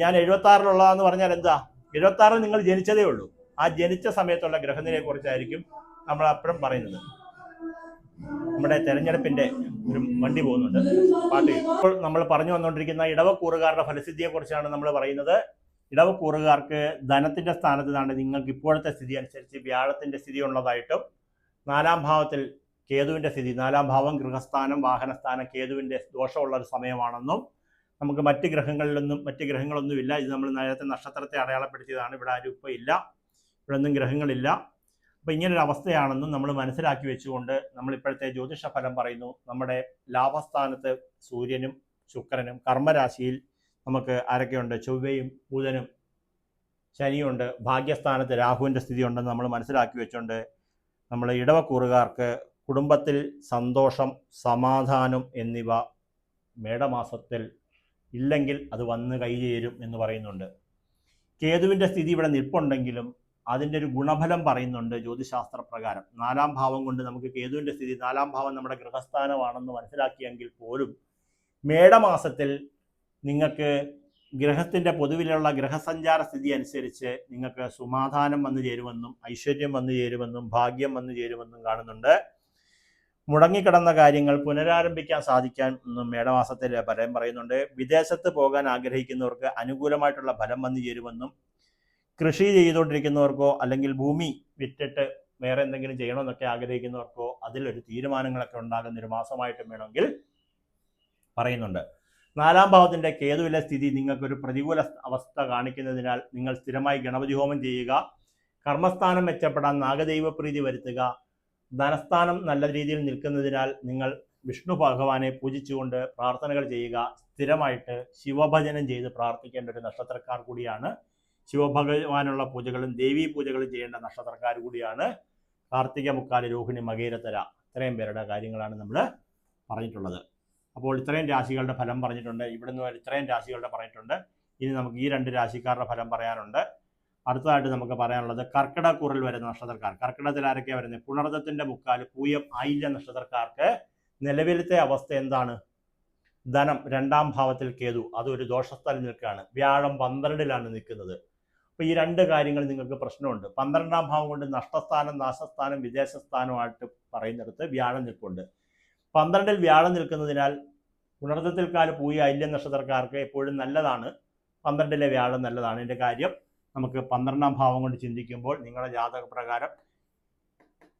ഞാൻ 76 പറഞ്ഞാൽ എന്താ? 76 നിങ്ങൾ ജനിച്ചതേ ഉള്ളൂ. ആ ജനിച്ച സമയത്തുള്ള ഗ്രഹനിലയെ കുറിച്ചായിരിക്കും നമ്മൾ അപ്പോഴും പറയുന്നത്. നമ്മുടെ തെരഞ്ഞെടുപ്പിന്റെ ഒരു വണ്ടി പോകുന്നുണ്ട്, പാട്ട്. ഇപ്പോൾ നമ്മൾ പറഞ്ഞു വന്നുകൊണ്ടിരിക്കുന്ന ഇടവക്കൂറുകാരുടെ ഫലസിദ്ധിയെ കുറിച്ചാണ് നമ്മൾ പറയുന്നത്. ഇടവക്കൂറുകാർക്ക് ധനത്തിന്റെ സ്ഥാനത്ത് നിന്നാണ് നിങ്ങൾക്ക് ഇപ്പോഴത്തെ സ്ഥിതി അനുസരിച്ച് വ്യാഴത്തിന്റെ സ്ഥിതി ഉള്ളതായിട്ടും 4ാം ഭാവത്തിൽ കേതുവിന്റെ സ്ഥിതി, 4ാം ഭാവം ഗൃഹസ്ഥാനം, വാഹനസ്ഥാനം, കേതുവിന്റെ ദോഷമുള്ള ഒരു സമയമാണെന്നും നമുക്ക് മറ്റ് ഗ്രഹങ്ങളൊന്നുമില്ല. ഇത് നമ്മൾ നേരത്തെ നക്ഷത്രത്തെ അടയാളപ്പെടുത്തിയതാണ്. ഇവിടെ ആരും ഇപ്പോൾ ഇല്ല, ഇവിടെ ഒന്നും ഗ്രഹങ്ങളില്ല. അപ്പോൾ ഇങ്ങനൊരു അവസ്ഥയാണെന്നും നമ്മൾ മനസ്സിലാക്കി വെച്ചുകൊണ്ട് നമ്മൾ ഇപ്പോഴത്തെ ജ്യോതിഷ ഫലം പറയുന്നു. നമ്മുടെ ലാഭസ്ഥാനത്ത് സൂര്യനും ശുക്രനും, കർമ്മരാശിയിൽ നമുക്ക് ആരൊക്കെയുണ്ട്? ചൊവ്വയും ബുധനും ശനിയുണ്ട്. ഭാഗ്യസ്ഥാനത്ത് രാഹുവിൻ്റെ സ്ഥിതി ഉണ്ടെന്ന് നമ്മൾ മനസ്സിലാക്കി വെച്ചുകൊണ്ട് നമ്മൾ ഇടവക്കൂറുകാർക്ക് കുടുംബത്തിൽ സന്തോഷം, സമാധാനം എന്നിവ മേടമാസത്തിൽ ഇല്ലെങ്കിൽ അത് വന്ന് കൈചേരും എന്ന് പറയുന്നുണ്ട്. കേതുവിൻ്റെ സ്ഥിതി ഇവിടെ നിൽപ്പുണ്ടെങ്കിലും അതിൻ്റെ ഒരു ഗുണഫലം പറയുന്നുണ്ട് ജ്യോതിശാസ്ത്ര പ്രകാരം. 4ാം ഭാവം കൊണ്ട് നമുക്ക് കേതുവിൻ്റെ സ്ഥിതി, 4ാം ഭാവം നമ്മുടെ ഗൃഹസ്ഥാനമാണെന്ന് മനസ്സിലാക്കിയെങ്കിൽ പോലും മേടമാസത്തിൽ നിങ്ങൾക്ക് ഗ്രഹത്തിൻ്റെ പൊതുവിലുള്ള ഗ്രഹസഞ്ചാര സ്ഥിതി അനുസരിച്ച് നിങ്ങൾക്ക് സമാധാനം വന്നു ചേരുമെന്നും ഐശ്വര്യം വന്നു ചേരുമെന്നും ഭാഗ്യം വന്നു ചേരുമെന്നും കാണുന്നുണ്ട്. മുടങ്ങിക്കിടന്ന കാര്യങ്ങൾ പുനരാരംഭിക്കാൻ സാധിക്കാൻ മേടമാസത്തിൽ ഫലം പറയുന്നുണ്ട്. വിദേശത്ത് പോകാൻ ആഗ്രഹിക്കുന്നവർക്ക് അനുകൂലമായിട്ടുള്ള ഫലം വന്നു ചേരുമെന്നും കൃഷി ചെയ്തുകൊണ്ടിരിക്കുന്നവർക്കോ അല്ലെങ്കിൽ ഭൂമി വിറ്റിട്ട് വേറെ എന്തെങ്കിലും ചെയ്യണമെന്നൊക്കെ ആഗ്രഹിക്കുന്നവർക്കോ അതിലൊരു തീരുമാനങ്ങളൊക്കെ ഉണ്ടാകുന്നൊരു മാസമായിട്ടും വേണമെങ്കിൽ പറയുന്നുണ്ട്. 4ാം ഭാവത്തിൻ്റെ കേതുവിലെ സ്ഥിതി നിങ്ങൾക്കൊരു പ്രതികൂല അവസ്ഥ കാണിക്കുന്നതിനാൽ നിങ്ങൾ സ്ഥിരമായി ഗണപതി ഹോമം ചെയ്യുക, കർമ്മസ്ഥാനം മെച്ചപ്പെടാൻ നാഗദൈവപ്രീതി വരുത്തുക. ധനസ്ഥാനം നല്ല രീതിയിൽ നിൽക്കുന്നതിനാൽ നിങ്ങൾ വിഷ്ണു ഭഗവാനെ പൂജിച്ചുകൊണ്ട് പ്രാർത്ഥനകൾ ചെയ്യുക. സ്ഥിരമായിട്ട് ശിവഭജനം ചെയ്ത് പ്രാർത്ഥിക്കേണ്ട ഒരു നക്ഷത്രക്കാർ കൂടിയാണ്. ശിവഭഗവാനുള്ള പൂജകളും ദേവീ പൂജകളും ചെയ്യേണ്ട നക്ഷത്രക്കാർ കൂടിയാണ് കാർത്തിക, മുക്കാല്, രോഹിണി, മകേരത്തര. ഇത്രയും പേരുടെ കാര്യങ്ങളാണ് നമ്മൾ പറഞ്ഞിട്ടുള്ളത്. അപ്പോൾ ഇത്രയും രാശികളുടെ ഫലം പറഞ്ഞിട്ടുണ്ട്. ഇവിടുന്ന് ഇത്രയും രാശികളുടെ പറഞ്ഞിട്ടുണ്ട്. ഇനി നമുക്ക് ഈ 2 രാശിക്കാരുടെ ഫലം പറയാനുണ്ട്. അടുത്തതായിട്ട് നമുക്ക് പറയാനുള്ളത് കർക്കിടകൂറിൽ വരുന്ന നക്ഷത്രക്കാർ. കർക്കിടകത്തിൽ ആരൊക്കെയാണ് വരുന്നത്? പുണർദത്തിന്റെ മുക്കാല്, പൂയം, ആയില്യം നക്ഷത്രക്കാർക്ക് നിലവിലത്തെ അവസ്ഥ എന്താണ്? ധനം 2ാം ഭാവത്തിൽ കേതു, അതൊരു ദോഷസ്ഥലം നിൽക്കുകയാണ്. വ്യാഴം 12ലാണ് നിൽക്കുന്നത്. അപ്പോൾ ഈ 2 കാര്യങ്ങൾ നിങ്ങൾക്ക് പ്രശ്നമുണ്ട്. 12ാം ഭാവം കൊണ്ട് നഷ്ടസ്ഥാനം, നാശസ്ഥാനം, വിദേശസ്ഥാനമായിട്ട് പറയുന്നിടത്ത് വ്യാഴം നിൽപ്പുണ്ട്. 12ൽ വ്യാഴം നിൽക്കുന്നതിനാൽ പുണർദത്തിൽ കാല്, പൂയ, ആയില്യം നക്ഷത്രക്കാർക്ക് എപ്പോഴും നല്ലതാണ്. 12ലെ വ്യാഴം നല്ലതാണ്. ഇതിൻ്റെ കാര്യം നമുക്ക് 12ാം ഭാവം കൊണ്ട് ചിന്തിക്കുമ്പോൾ നിങ്ങളുടെ ജാതക പ്രകാരം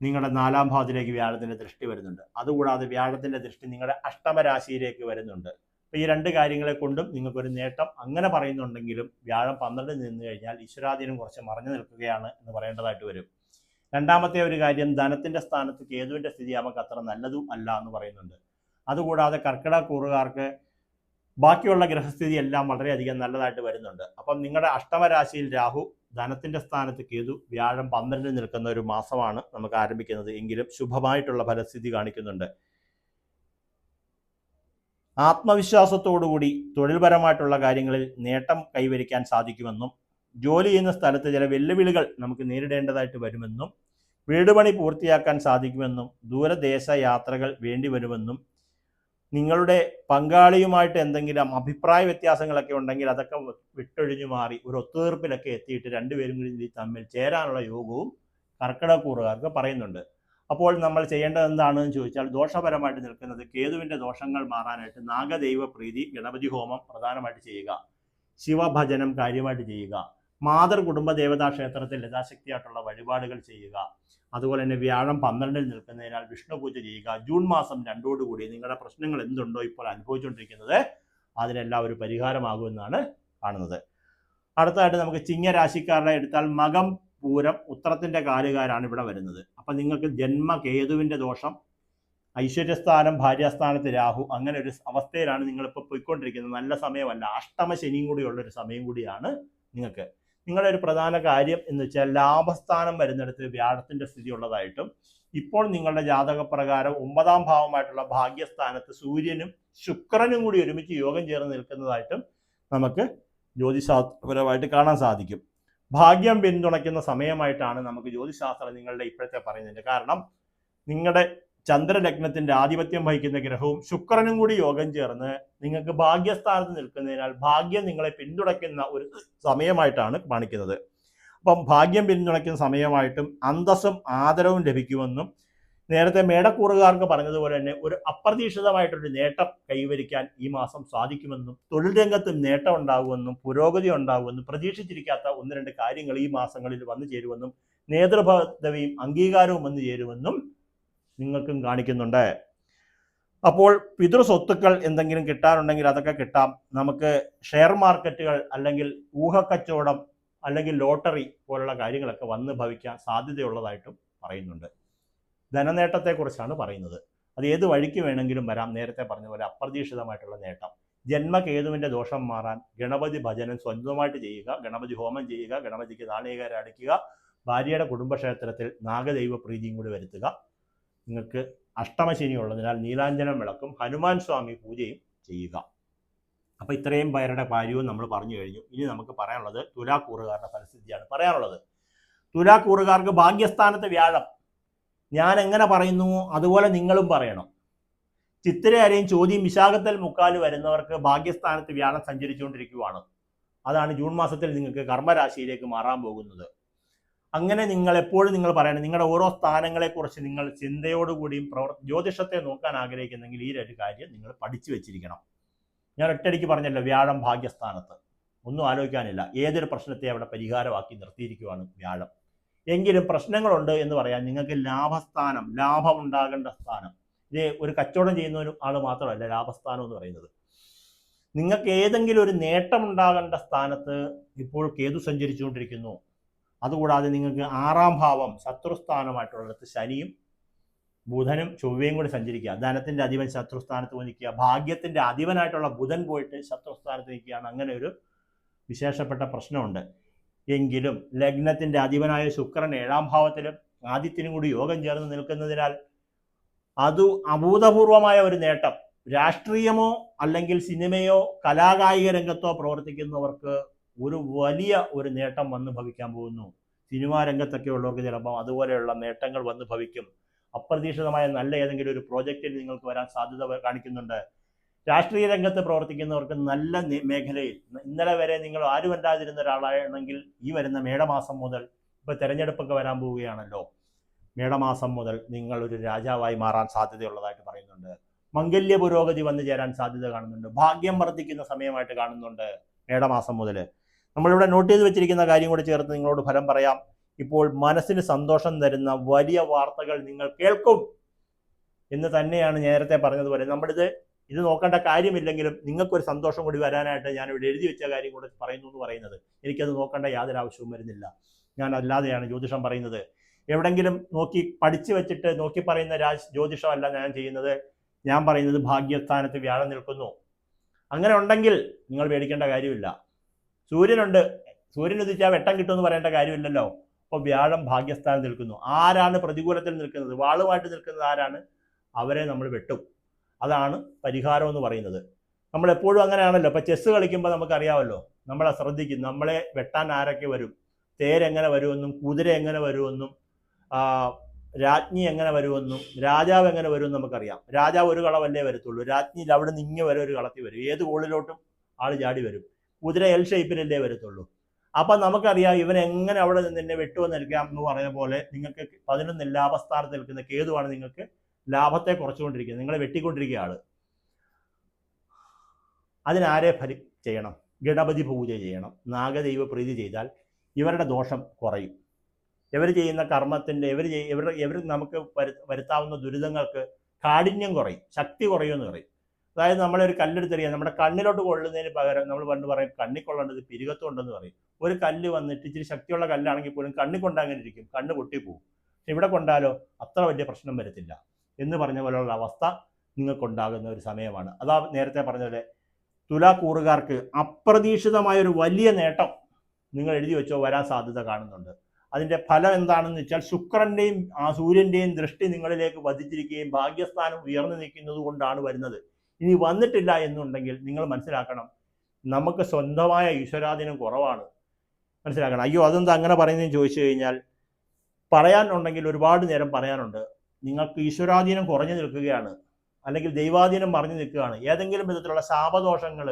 നിങ്ങളുടെ 4ാം ഭാവത്തിലേക്ക് വ്യാഴത്തിൻ്റെ ദൃഷ്ടി വരുന്നുണ്ട്. അതുകൂടാതെ വ്യാഴത്തിൻ്റെ ദൃഷ്ടി നിങ്ങളുടെ അഷ്ടമരാശിയിലേക്ക് വരുന്നുണ്ട്. അപ്പോൾ ഈ 2 കാര്യങ്ങളെ കൊണ്ടും നിങ്ങൾക്കൊരു നേട്ടം അങ്ങനെ പറയുന്നുണ്ടെങ്കിലും വ്യാഴം 12ൽ നിന്ന് കഴിഞ്ഞാൽ ഈശ്വരാധീനം കുറച്ച് മറഞ്ഞു നിൽക്കുകയാണ് എന്ന് പറയേണ്ടതായിട്ട് വരും. രണ്ടാമത്തെ ഒരു കാര്യം, ധനത്തിൻ്റെ സ്ഥാനത്ത് കേതുവിൻ്റെ സ്ഥിതി നമുക്ക് അത്ര നല്ലതും അല്ല എന്ന് പറയുന്നുണ്ട്. അതുകൂടാതെ കർക്കിടകൂറുകാർക്ക് ബാക്കിയുള്ള ഗ്രഹസ്ഥിതി എല്ലാം വളരെയധികം നല്ലതായിട്ട് വരുന്നുണ്ട്. അപ്പം നിങ്ങളുടെ അഷ്ടമരാശിയിൽ രാഹു, ധനത്തിൻ്റെ സ്ഥാനത്ത് കേതു, വ്യാഴം 12ൽ നിൽക്കുന്ന ഒരു മാസമാണ് നമുക്ക് ആരംഭിക്കുന്നത്. എങ്കിലും ശുഭമായിട്ടുള്ള ഫലസ്ഥിതി കാണിക്കുന്നുണ്ട്. ആത്മവിശ്വാസത്തോടുകൂടി തൊഴിൽപരമായിട്ടുള്ള കാര്യങ്ങളിൽ നേട്ടം കൈവരിക്കാൻ സാധിക്കുമെന്നും ജോലി ചെയ്യുന്ന സ്ഥലത്ത് ചില വെല്ലുവിളികൾ നമുക്ക് നേരിടേണ്ടതായിട്ട് വരുമെന്നും വീട് പണി പൂർത്തിയാക്കാൻ സാധിക്കുമെന്നും ദൂരദേശ യാത്രകൾ വേണ്ടി വരുമെന്നും നിങ്ങളുടെ പങ്കാളിയുമായിട്ട് എന്തെങ്കിലും അഭിപ്രായ വ്യത്യാസങ്ങളൊക്കെ ഉണ്ടെങ്കിൽ അതൊക്കെ വിട്ടൊഴിഞ്ഞു മാറി ഒരു ഒത്തുതീർപ്പിലൊക്കെ എത്തിയിട്ട് 2 പേരും കൂടി തമ്മിൽ ചേരാനുള്ള യോഗവും കർക്കിടകൂറുകാർക്ക് പറയുന്നുണ്ട്. അപ്പോൾ നമ്മൾ ചെയ്യേണ്ടത് എന്താണെന്ന് ചോദിച്ചാൽ, ദോഷപരമായിട്ട് നിൽക്കുന്നത് കേതുവിൻ്റെ ദോഷങ്ങൾ മാറാനായിട്ട് നാഗദൈവ പ്രീതി, ഗണപതി ഹോമം പ്രധാനമായിട്ട് ചെയ്യുക, ശിവഭജനം കാര്യമായിട്ട് ചെയ്യുക, മാതൃ കുടുംബ ദേവതാ ക്ഷേത്രത്തിൽ യഥാശക്തിയായിട്ടുള്ള വഴിപാടുകൾ ചെയ്യുക. അതുപോലെ തന്നെ വ്യാഴം 12ൽ നിൽക്കുന്നതിനാൽ വിഷ്ണു പൂജ ചെയ്യുക. ജൂൺ മാസം 2 നിങ്ങളുടെ പ്രശ്നങ്ങൾ എന്തുണ്ടോ ഇപ്പോൾ അനുഭവിച്ചുകൊണ്ടിരിക്കുന്നത് അതിനെല്ലാം ഒരു പരിഹാരമാകുമെന്നാണ് കാണുന്നത്. അടുത്തതായിട്ട് നമുക്ക് ചിങ്ങരാശിക്കാരുടെ എടുത്താൽ മകം, പൂരം, ഉത്രത്തിൻ്റെ കാലുകാരാണ് ഇവിടെ വരുന്നത്. അപ്പം നിങ്ങൾക്ക് ജന്മ കേതുവിൻ്റെ ദോഷം, ഐശ്വര്യസ്ഥാനം, ഭാര്യാസ്ഥാനത്ത് രാഹു, അങ്ങനെ ഒരു അവസ്ഥയിലാണ് നിങ്ങളിപ്പോൾ പോയിക്കൊണ്ടിരിക്കുന്നത്. നല്ല സമയമല്ല, അഷ്ടമ ശനിയും കൂടിയുള്ളൊരു സമയം കൂടിയാണ് നിങ്ങൾക്ക്. നിങ്ങളുടെ ഒരു പ്രധാന കാര്യം എന്ന് വെച്ചാൽ ലാഭസ്ഥാനം വരുന്നിടത്ത് വ്യാഴത്തിൻ്റെ സ്ഥിതി ഉള്ളതായിട്ടും ഇപ്പോൾ നിങ്ങളുടെ ജാതകപ്രകാരം 9ാം ഭാവമായിട്ടുള്ള ഭാഗ്യസ്ഥാനത്ത് സൂര്യനും ശുക്രനും കൂടി ഒരുമിച്ച് യോഗം ചേർന്ന് നിൽക്കുന്നതായിട്ടും നമുക്ക് ജ്യോതിശാസ്ത്രപരമായിട്ട് കാണാൻ സാധിക്കും. ഭാഗ്യം പിന്തുണയ്ക്കുന്ന സമയമായിട്ടാണ് നമുക്ക് ജ്യോതിശാസ്ത്രം നിങ്ങളുടെ ഇപ്പോഴത്തെ പറയുന്നത്. കാരണം നിങ്ങളുടെ ചന്ദ്രലഗ്നത്തിന്റെ ആധിപത്യം വഹിക്കുന്ന ഗ്രഹവും ശുക്രനും കൂടി യോഗം ചേർന്ന് നിങ്ങൾക്ക് ഭാഗ്യസ്ഥാനത്ത് നിൽക്കുന്നതിനാൽ ഭാഗ്യം നിങ്ങളെ പിന്തുണയ്ക്കുന്ന ഒരു സമയമായിട്ടാണ് കാണിക്കുന്നത്. അപ്പം ഭാഗ്യം പിന്തുണയ്ക്കുന്ന സമയമായിട്ടും അന്തസ്സും ആദരവും ലഭിക്കുമെന്നും നേരത്തെ മേടക്കൂറുകാർക്ക് പറഞ്ഞതുപോലെ തന്നെ ഒരു അപ്രതീക്ഷിതമായിട്ടൊരു നേട്ടം കൈവരിക്കാൻ ഈ മാസം സാധിക്കുമെന്നും തൊഴിൽ രംഗത്തും നേട്ടം ഉണ്ടാകുമെന്നും പുരോഗതി ഉണ്ടാകുമെന്നും പ്രതീക്ഷിച്ചിരിക്കാത്ത 1-2 കാര്യങ്ങൾ ഈ മാസങ്ങളിൽ വന്നു ചേരുമെന്നും നേതൃപദവിയും അംഗീകാരവും വന്നു ചേരുമെന്നും നിങ്ങൾക്കും കാണിക്കുന്നുണ്ട്. അപ്പോൾ പിതൃസ്വത്തുക്കൾ എന്തെങ്കിലും കിട്ടാനുണ്ടെങ്കിൽ അതൊക്കെ കിട്ടാം. നമുക്ക് ഷെയർ മാർക്കറ്റുകൾ അല്ലെങ്കിൽ ഊഹക്കച്ചവടം അല്ലെങ്കിൽ ലോട്ടറി പോലുള്ള കാര്യങ്ങളൊക്കെ വന്ന് ഭവിക്കാൻ സാധ്യതയുള്ളതായിട്ടും പറയുന്നുണ്ട്. ധനനേട്ടത്തെക്കുറിച്ചാണ് പറയുന്നത്. അത് ഏത് വഴിക്ക് വേണമെങ്കിലും വരാം. നേരത്തെ പറഞ്ഞ പോലെ അപ്രതീക്ഷിതമായിട്ടുള്ള നേട്ടം. ജന്മകേതുവിൻ്റെ ദോഷം മാറാൻ ഗണപതി ഭജനം സ്വന്തമായിട്ട് ചെയ്യുക, ഗണപതി ഹോമം ചെയ്യുക, ഗണപതിക്ക് നാളികേരം അടിക്കുക, ഭാര്യയുടെ കുടുംബക്ഷേത്രത്തിൽ നാഗദൈവ പ്രീതിയും കൂടി വരുത്തുക. നിങ്ങൾക്ക് അഷ്ടമശനി ഉള്ളതിനാൽ നീലാഞ്ജനം വിളക്കും ഹനുമാൻ സ്വാമി പൂജയും ചെയ്യുക. അപ്പോൾ ഇത്രയും പേരുടെ കാര്യവും നമ്മൾ പറഞ്ഞു കഴിഞ്ഞു. ഇനി നമുക്ക് പറയാനുള്ളത് തുലാക്കൂറുകാരുടെ ഫലസ്ഥിതിയാണ് പറയാനുള്ളത്. തുലാക്കൂറുകാർക്ക് ഭാഗ്യസ്ഥാനത്ത് വ്യാഴം. ഞാൻ എങ്ങനെ പറയുന്നു അതുപോലെ നിങ്ങളും പറയണം. ചിത്തിരയരയും ചോദ്യം വിശാഖത്തിൽ മുക്കാല് വരുന്നവർക്ക് ഭാഗ്യസ്ഥാനത്ത് വ്യാഴം സഞ്ചരിച്ചുകൊണ്ടിരിക്കുകയാണ്. അതാണ് ജൂൺ മാസത്തിൽ നിങ്ങൾക്ക് കർമ്മരാശിയിലേക്ക് മാറാൻ പോകുന്നത്. അങ്ങനെ നിങ്ങൾ എപ്പോഴും നിങ്ങൾ പറയണം, നിങ്ങളുടെ ഓരോ സ്ഥാനങ്ങളെക്കുറിച്ച് നിങ്ങൾ ചിന്തയോടുകൂടിയും ജ്യോതിഷത്തെ നോക്കാൻ ആഗ്രഹിക്കുന്നെങ്കിൽ ഈ ഒരു കാര്യം നിങ്ങൾ പഠിച്ചു വെച്ചിരിക്കണം. ഞാൻ ഒറ്റയടിക്ക് പറഞ്ഞല്ലോ, വ്യാഴം ഭാഗ്യസ്ഥാനത്ത്, ഒന്നും ആലോചിക്കാനില്ല. ഏതൊരു പ്രശ്നത്തെ അവിടെ പരിഹാരമാക്കി നിർത്തിയിരിക്കുകയാണ് വ്യാഴം. എങ്കിലും പ്രശ്നങ്ങളുണ്ട് എന്ന് പറയാൻ നിങ്ങൾക്ക് ലാഭസ്ഥാനം, ലാഭം ഉണ്ടാകേണ്ട സ്ഥാനം, ഇത് ഒരു കച്ചവടം ചെയ്യുന്ന ആൾ മാത്രമല്ല ലാഭസ്ഥാനം എന്ന് പറയുന്നത്. നിങ്ങൾക്ക് ഏതെങ്കിലും ഒരു നേട്ടം ഉണ്ടാകേണ്ട സ്ഥാനത്ത് ഇപ്പോൾ കേതു സഞ്ചരിച്ചുകൊണ്ടിരിക്കുന്നു. അതുകൂടാതെ നിങ്ങൾക്ക് 6ാം ഭാവം ശത്രുസ്ഥാനമായിട്ടുള്ളിടത്ത് ശനിയും ബുധനും ചൊവ്വയും കൂടി സഞ്ചരിക്കുക. ധനത്തിന്റെ അധിപൻ ശത്രുസ്ഥാനത്ത് പോയി നിൽക്കുക, ഭാഗ്യത്തിന്റെ അധിപനായിട്ടുള്ള ബുധൻ പോയിട്ട് ശത്രുസ്ഥാനത്ത് നിൽക്കുകയാണ്. അങ്ങനെ ഒരു വിശേഷപ്പെട്ട പ്രശ്നമുണ്ട്. എങ്കിലും ലഗ്നത്തിന്റെ അധിപനായ ശുക്രൻ 7ാം ഭാവത്തിലും ആദിത്യനും കൂടി യോഗം ചേർന്ന് നിൽക്കുന്നതിനാൽ അത് അഭൂതപൂർവമായ ഒരു നേട്ടം. രാഷ്ട്രീയമോ അല്ലെങ്കിൽ സിനിമയോ കലാകായിക രംഗത്തോ പ്രവർത്തിക്കുന്നവർക്ക് ഒരു വലിയ ഒരു നേട്ടം വന്ന് ഭവിക്കാൻ പോകുന്നു. സിനിമാ രംഗത്തൊക്കെ ഉള്ളവർക്ക് ചിലപ്പോൾ അതുപോലെയുള്ള നേട്ടങ്ങൾ വന്ന് ഭവിക്കും. അപ്രതീക്ഷിതമായ നല്ല ഏതെങ്കിലും ഒരു പ്രോജക്റ്റിൽ നിങ്ങൾക്ക് വരാൻ സാധ്യത കാണിക്കുന്നുണ്ട്. രാഷ്ട്രീയ രംഗത്ത് പ്രവർത്തിക്കുന്നവർക്ക് നല്ല മേഖലയിൽ, ഇന്നലെ വരെ നിങ്ങൾ ആരുമല്ലാതിരുന്ന ഒരാളാണെങ്കിൽ ഈ വരുന്ന മേടമാസം മുതൽ, ഇപ്പോൾ തെരഞ്ഞെടുപ്പൊക്കെ വരാൻ പോവുകയാണല്ലോ, മേടമാസം മുതൽ നിങ്ങൾ ഒരു രാജാവായി മാറാൻ സാധ്യതയുള്ളതായിട്ട് പറയുന്നുണ്ട്. മംഗല്യ പുരോഗതി വന്നു ചേരാൻ സാധ്യത കാണുന്നുണ്ട്. ഭാഗ്യം വർദ്ധിക്കുന്ന സമയമായിട്ട് കാണുന്നുണ്ട് മേടമാസം മുതൽ. നമ്മളിവിടെ നോട്ട് ചെയ്ത് വെച്ചിരിക്കുന്ന കാര്യം കൂടി ചേർത്ത് നിങ്ങളോട് ഫലം പറയാം. ഇപ്പോൾ മനസ്സിന് സന്തോഷം തരുന്ന വലിയ വാർത്തകൾ നിങ്ങൾ കേൾക്കും എന്ന് തന്നെയാണ് നേരത്തെ പറഞ്ഞതുപോലെ. ഇത് നോക്കേണ്ട കാര്യമില്ലെങ്കിലും നിങ്ങൾക്കൊരു സന്തോഷം കൂടി വരാനായിട്ട് ഞാനിവിടെ എഴുതി വെച്ച കാര്യം കൂടെ പറയുന്നു എന്ന് പറയുന്നത്. എനിക്കത് നോക്കേണ്ട യാതൊരു ആവശ്യവും വരുന്നില്ല. ഞാൻ അല്ലാതെയാണ് ജ്യോതിഷം പറയുന്നത്. എവിടെങ്കിലും നോക്കി പഠിച്ചു വെച്ചിട്ട് നോക്കി പറയുന്ന ജ്യോതിഷമല്ല ഞാൻ ചെയ്യുന്നത്. ഞാൻ പറയുന്നത് ഭാഗ്യസ്ഥാനത്ത് വ്യാഴം നിൽക്കുന്നു. അങ്ങനെ ഉണ്ടെങ്കിൽ നിങ്ങൾ പേടിക്കേണ്ട കാര്യമില്ല. സൂര്യനുണ്ട്, സൂര്യൻ ഉദിച്ചാൽ വെട്ടം കിട്ടുമെന്ന് പറയേണ്ട കാര്യമില്ലല്ലോ. അപ്പോൾ വ്യാഴം ഭാഗ്യസ്ഥാനം നിൽക്കുന്നു. ആരാണ് പ്രതികൂലത്തിൽ നിൽക്കുന്നത്, വാളുമായിട്ട് നിൽക്കുന്നത് ആരാണ്, അവരെ നമ്മൾ വെട്ടും. അതാണ് പരിഹാരം എന്ന് പറയുന്നത്. നമ്മളെപ്പോഴും അങ്ങനെയാണല്ലോ. ഇപ്പം ചെസ്സ് കളിക്കുമ്പോൾ നമുക്കറിയാമല്ലോ, നമ്മളെ ശ്രദ്ധിക്കും, നമ്മളെ വെട്ടാൻ ആരൊക്കെ വരും, തേരെങ്ങനെ വരുമെന്നും കുതിര എങ്ങനെ വരുമെന്നും രാജ്ഞി എങ്ങനെ വരുമെന്നും രാജാവ് എങ്ങനെ വരുമെന്നും നമുക്കറിയാം. രാജാവ് ഒരു കളവല്ലേ വരത്തുള്ളൂ, രാജ്ഞിയിൽ അവിടെ നിന്ന് ഇങ്ങനെ വരെ ഒരു കളത്തിൽ വരും. ഏത് കോളിലോട്ടും ആൾ ചാടി വരും. കുതിര എൽ ഷേപ്പിലല്ലേ വരത്തുള്ളൂ. അപ്പം നമുക്കറിയാം ഇവൻ എങ്ങനെ അവിടെ നിന്ന് എന്നെ വെട്ടുമെന്ന് നിൽക്കാം എന്ന് പറയുന്ന പോലെ നിങ്ങൾക്ക് 11 ലാഭസ്ഥാനത്ത് നിൽക്കുന്ന കേതുവാണ് നിങ്ങൾക്ക് ലാഭത്തെ കുറച്ചുകൊണ്ടിരിക്കുന്നത്, നിങ്ങളെ വെട്ടിക്കൊണ്ടിരിക്കുക ആള്. അതിനാരെ ചെയ്യണം? ഗണപതി പൂജ ചെയ്യണം, നാഗദൈവ പ്രീതി ചെയ്താൽ ഇവരുടെ ദോഷം കുറയും. ഇവർ ചെയ്യുന്ന കർമ്മത്തിൻ്റെ ഇവർ നമുക്ക് വരുത്താവുന്ന ദുരിതങ്ങൾക്ക് കാഠിന്യം കുറയും, ശക്തി കുറയുമെന്ന് പറയും. അതായത് നമ്മളൊരു കല്ലെടുത്തെറിയാൻ നമ്മുടെ കണ്ണിലോട്ട് കൊള്ളുന്നതിന് പകരം നമ്മൾ പണ്ട് പറയും കണ്ണി കൊള്ളേണ്ടത് പിരികത്തുണ്ടെന്ന് പറയും. ഒരു കല്ല് വന്നിട്ട് ഇച്ചിരി ശക്തിയുള്ള കല്ലാണെങ്കിൽ പോലും കണ്ണി കൊണ്ടങ്ങനെ ഇരിക്കും, കണ്ണ് പൊട്ടിപ്പോവും. ഇവിടെ കൊണ്ടാലോ അത്ര വലിയ പ്രശ്നം വരത്തില്ല എന്ന് പറഞ്ഞ പോലെയുള്ള അവസ്ഥ നിങ്ങൾക്കുണ്ടാകുന്ന ഒരു സമയമാണ്. അതാ നേരത്തെ പറഞ്ഞ തുലാക്കൂറുകാർക്ക് അപ്രതീക്ഷിതമായൊരു വലിയ നേട്ടം നിങ്ങൾ എഴുതി വെച്ചോ വരാൻ സാധ്യത കാണുന്നുണ്ട്. അതിൻ്റെ ഫലം എന്താണെന്ന് വെച്ചാൽ ശുക്രൻ്റെയും സൂര്യൻ്റെയും ദൃഷ്ടി നിങ്ങളിലേക്ക് വധിച്ചിരിക്കുകയും ഭാഗ്യസ്ഥാനം ഉയർന്നു നിൽക്കുന്നത് കൊണ്ടാണ് വരുന്നത്. ഇനി വന്നിട്ടില്ല എന്നുണ്ടെങ്കിൽ നിങ്ങൾ മനസ്സിലാക്കണം, നമുക്ക് സ്വന്തമായ ഈശ്വരാധീനം കുറവാണ്. മനസ്സിലാക്കണം. അയ്യോ അതെന്താ അങ്ങനെ പറയുന്നതെന്ന് ചോദിച്ചു കഴിഞ്ഞാൽ പറയാനുണ്ടെങ്കിൽ ഒരുപാട് നേരം പറയാനുണ്ട്. നിങ്ങൾക്ക് ഈശ്വരാധീനം കുറഞ്ഞു നിൽക്കുകയാണ്, അല്ലെങ്കിൽ ദൈവാധീനം മറിഞ്ഞു നിൽക്കുകയാണ്. ഏതെങ്കിലും വിധത്തിലുള്ള ശാപദോഷങ്ങൾ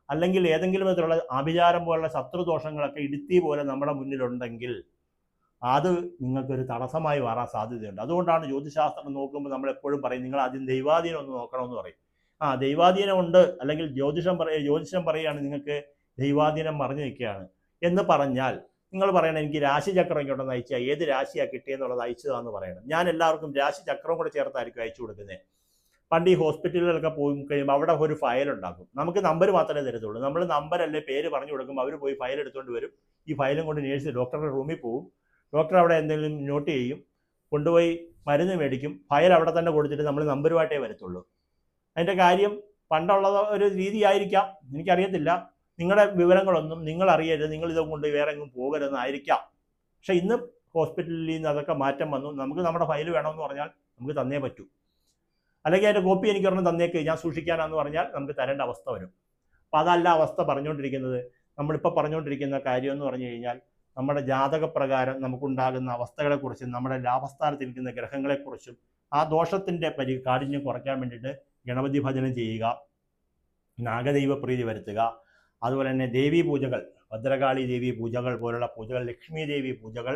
അല്ലെങ്കിൽ ഏതെങ്കിലും വിധത്തിലുള്ള ആഭിചാരം പോലുള്ള ശത്രുദോഷങ്ങളൊക്കെ ഇടുത്തി പോലെ നമ്മുടെ മുന്നിലുണ്ടെങ്കിൽ അത് നിങ്ങൾക്കൊരു തടസ്സമായി മാറാൻ സാധ്യതയുണ്ട്. അതുകൊണ്ടാണ് ജ്യോതിശാസ്ത്രം നോക്കുമ്പോൾ നമ്മൾ എപ്പോഴും പറയും നിങ്ങൾ ആദ്യം ദൈവാധീനം ഒന്ന് നോക്കണമെന്ന് പറയും. ദൈവാധീനം ഉണ്ട്, അല്ലെങ്കിൽ ജ്യോതിഷം പറയുകയാണ് നിങ്ങൾക്ക് ദൈവാധീനം മറിഞ്ഞു നിൽക്കുകയാണ് എന്ന് പറഞ്ഞാൽ നിങ്ങൾ പറയണം എനിക്ക് രാശിചക്രം ഇങ്ങോട്ടൊന്ന് അയച്ചാൽ ഏത് രാശിയാണ് കിട്ടിയെന്നുള്ളത് അയച്ചതാന്ന് പറയണം. ഞാൻ എല്ലാവർക്കും രാശിചക്രം കൂടെ ചേർത്തായിരിക്കും അയച്ചു കൊടുക്കുന്നത്. പണ്ട് ഈ ഹോസ്പിറ്റലുകളിലൊക്കെ പോയി കഴിയുമ്പോൾ അവിടെ ഒരു ഫയൽ ഉണ്ടാക്കും. നമുക്ക് നമ്പർ മാത്രമേ തരത്തുള്ളൂ. നമ്മൾ നമ്പരല്ലേ പേര് പറഞ്ഞു കൊടുക്കുമ്പോൾ അവർ പോയി ഫയൽ എടുത്തുകൊണ്ട് വരും. ഈ ഫയലും കൊണ്ട് നേഴ്സ് ഡോക്ടറുടെ റൂമിൽ പോകും. ഡോക്ടർ അവിടെ എന്തെങ്കിലും നോട്ട് ചെയ്യും, കൊണ്ടുപോയി മരുന്ന് മേടിക്കും. ഫയൽ അവിടെ തന്നെ കൊടുത്തിട്ട് നമ്മൾ നമ്പരുമായിട്ടേ വരത്തുള്ളൂ. അതിൻ്റെ കാര്യം പണ്ടുള്ള ഒരു രീതിയായിരിക്കാം, എനിക്കറിയത്തില്ല. നിങ്ങളുടെ വിവരങ്ങളൊന്നും നിങ്ങൾ അറിയരുത്, നിങ്ങൾ ഇതും കൊണ്ട് വേറെ എങ്ങും പോകരുതെന്നായിരിക്കാം. പക്ഷെ ഇന്ന് ഹോസ്പിറ്റലിൽ നിന്ന് അതൊക്കെ മാറ്റം വന്നു. നമുക്ക് നമ്മുടെ ഫയൽ വേണമെന്ന് പറഞ്ഞാൽ നമുക്ക് തന്നേ പറ്റൂ. അല്ലെങ്കിൽ അതിൻ്റെ കോപ്പി എനിക്ക് ഒരെണ്ണം തന്നേക്ക് ഞാൻ സൂക്ഷിക്കാനാന്ന് പറഞ്ഞാൽ നമുക്ക് തരേണ്ട അവസ്ഥ വരും. അപ്പം അതല്ല അവസ്ഥ പറഞ്ഞുകൊണ്ടിരിക്കുന്നത്. നമ്മളിപ്പോൾ പറഞ്ഞുകൊണ്ടിരിക്കുന്ന കാര്യം എന്ന് പറഞ്ഞു കഴിഞ്ഞാൽ നമ്മുടെ ജാതകപ്രകാരം നമുക്കുണ്ടാകുന്ന അവസ്ഥകളെക്കുറിച്ചും നമ്മുടെ ലാഭസ്ഥാനത്തിരിക്കുന്ന ഗ്രഹങ്ങളെക്കുറിച്ചും ആ ദോഷത്തിൻ്റെ കാഠിന്യം കുറയ്ക്കാൻ വേണ്ടിയിട്ട് ഗണപതി ഭജനം ചെയ്യുക, നാഗദൈവ പ്രീതി വരുത്തുക, അതുപോലെ തന്നെ ദേവീ പൂജകൾ, ഭദ്രകാളി ദേവി പൂജകൾ പോലുള്ള പൂജകൾ, ലക്ഷ്മി ദേവി പൂജകൾ,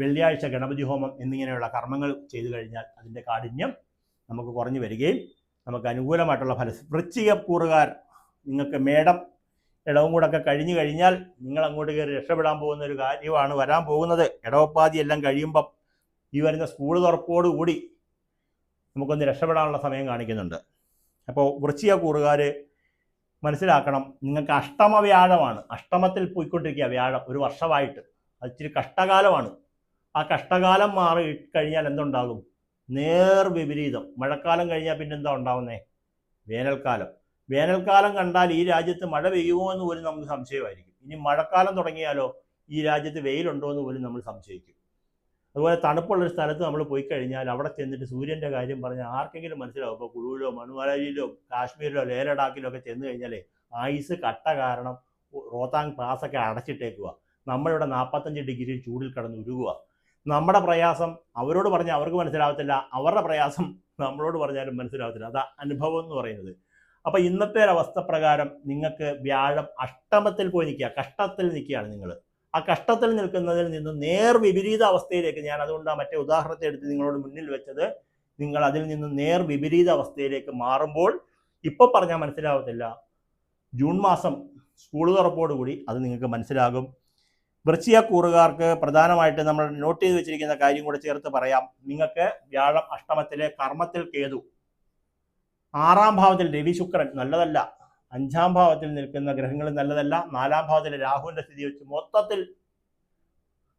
വെള്ളിയാഴ്ച ഗണപതി ഹോമം എന്നിങ്ങനെയുള്ള കർമ്മങ്ങൾ ചെയ്തു കഴിഞ്ഞാൽ അതിൻ്റെ കാഠിന്യം നമുക്ക് കുറഞ്ഞു വരികയും നമുക്ക് അനുകൂലമായിട്ടുള്ള ഫലം. വൃശ്ചികക്കൂറുകാർ, നിങ്ങൾക്ക് മേടം ഇടവും കൂടെ ഒക്കെ കഴിഞ്ഞു കഴിഞ്ഞാൽ നിങ്ങൾ അങ്ങോട്ട് കയറി രക്ഷപ്പെടാൻ പോകുന്ന ഒരു കാര്യമാണ് വരാൻ പോകുന്നത്. ഇടവപ്പാതി എല്ലാം കഴിയുമ്പം ഈ വരുന്ന സ്കൂൾ തുറപ്പോടുകൂടി നമുക്കൊന്ന് രക്ഷപ്പെടാനുള്ള സമയം കാണിക്കുന്നുണ്ട്. അപ്പോൾ വൃശ്ചികക്കൂറുകാർ മനസ്സിലാക്കണം, നിങ്ങൾക്ക് അഷ്ടമ വ്യാഴമാണ്. അഷ്ടമത്തിൽ പോയിക്കൊണ്ടിരിക്കുക വ്യാഴം ഒരു വർഷമായിട്ട്. അത് ഇച്ചിരി കഷ്ടകാലമാണ്. ആ കഷ്ടകാലം മാറി കഴിഞ്ഞാൽ എന്തുണ്ടാകും? നേർ വിപരീതം. മഴക്കാലം കഴിഞ്ഞാൽ പിന്നെ എന്താ ഉണ്ടാവുന്നേ? വേനൽക്കാലം. വേനൽക്കാലം കണ്ടാൽ ഈ രാജ്യത്ത് മഴ പെയ്യുമോ എന്ന് പോലും നമുക്ക് സംശയമായിരിക്കും. ഇനി മഴക്കാലം തുടങ്ങിയാലോ ഈ രാജ്യത്ത് വെയിലുണ്ടോ എന്ന് പോലും നമ്മൾ സംശയിക്കും. അതുപോലെ തണുപ്പുള്ളൊരു സ്ഥലത്ത് നമ്മൾ പോയി കഴിഞ്ഞാൽ അവിടെ ചെന്നിട്ട് സൂര്യൻ്റെ കാര്യം പറഞ്ഞാൽ ആർക്കെങ്കിലും മനസ്സിലാവും. ഇപ്പോൾ കുളുവിലോ മണുമലയിലോ കാശ്മീരിലോ ലേ ലഡാക്കിലോ ഒക്കെ ചെന്ന് കഴിഞ്ഞാൽ ഐസ് കട്ട കാരണം റോത്താങ് പാസൊക്കെ അടച്ചിട്ടേക്കുക. നമ്മളിവിടെ 45 ഡിഗ്രി ചൂടിൽ കിടന്ന് ഉരുകുക. നമ്മുടെ പ്രയാസം അവരോട് പറഞ്ഞാൽ അവർക്ക് മനസ്സിലാവത്തില്ല, അവരുടെ പ്രയാസം നമ്മളോട് പറഞ്ഞാലും മനസ്സിലാവത്തില്ല. അതാ അനുഭവം എന്ന് പറയുന്നത്. അപ്പോൾ ഇന്നത്തെ ഒരവസ്ഥ പ്രകാരം നിങ്ങൾക്ക് വ്യാഴം അഷ്ടമത്തിൽ പോയി നിൽക്കുക, കഷ്ടത്തിൽ നിൽക്കുകയാണ് നിങ്ങൾ. ആ കഷ്ടത്തിൽ നിൽക്കുന്നതിൽ നിന്ന് നേർ വിപരീത അവസ്ഥയിലേക്ക്, ഞാൻ അതുകൊണ്ടാണ് മറ്റേ ഉദാഹരണത്തെ എടുത്ത് നിങ്ങളോട് മുന്നിൽ വെച്ചത്, നിങ്ങൾ അതിൽ നിന്ന് നേർ വിപരീത അവസ്ഥയിലേക്ക് മാറുമ്പോൾ ഇപ്പോൾ പറഞ്ഞാൽ മനസ്സിലാവത്തില്ല. ജൂൺ മാസം സ്കൂൾ തുറപ്പോടുകൂടി അത് നിങ്ങൾക്ക് മനസ്സിലാകും. വൃശ്ചികക്കൂറുകാർക്ക് പ്രധാനമായിട്ട് നമ്മൾ നോട്ട് ചെയ്ത് വെച്ചിരിക്കുന്ന കാര്യം കൂടെ ചേർത്ത് പറയാം. നിങ്ങൾക്ക് വ്യാഴം അഷ്ടമത്തിലെ കർമ്മത്തിൽ കേതു, 6ാം ഭാവത്തിൽ രവി ശുക്രൻ നല്ലതല്ല, 5ാം ഭാവത്തിൽ നിൽക്കുന്ന ഗ്രഹങ്ങൾ നല്ലതല്ല, 4ാം ഭാവത്തിലെ രാഹുവിൻ്റെ സ്ഥിതി വെച്ച് മൊത്തത്തിൽ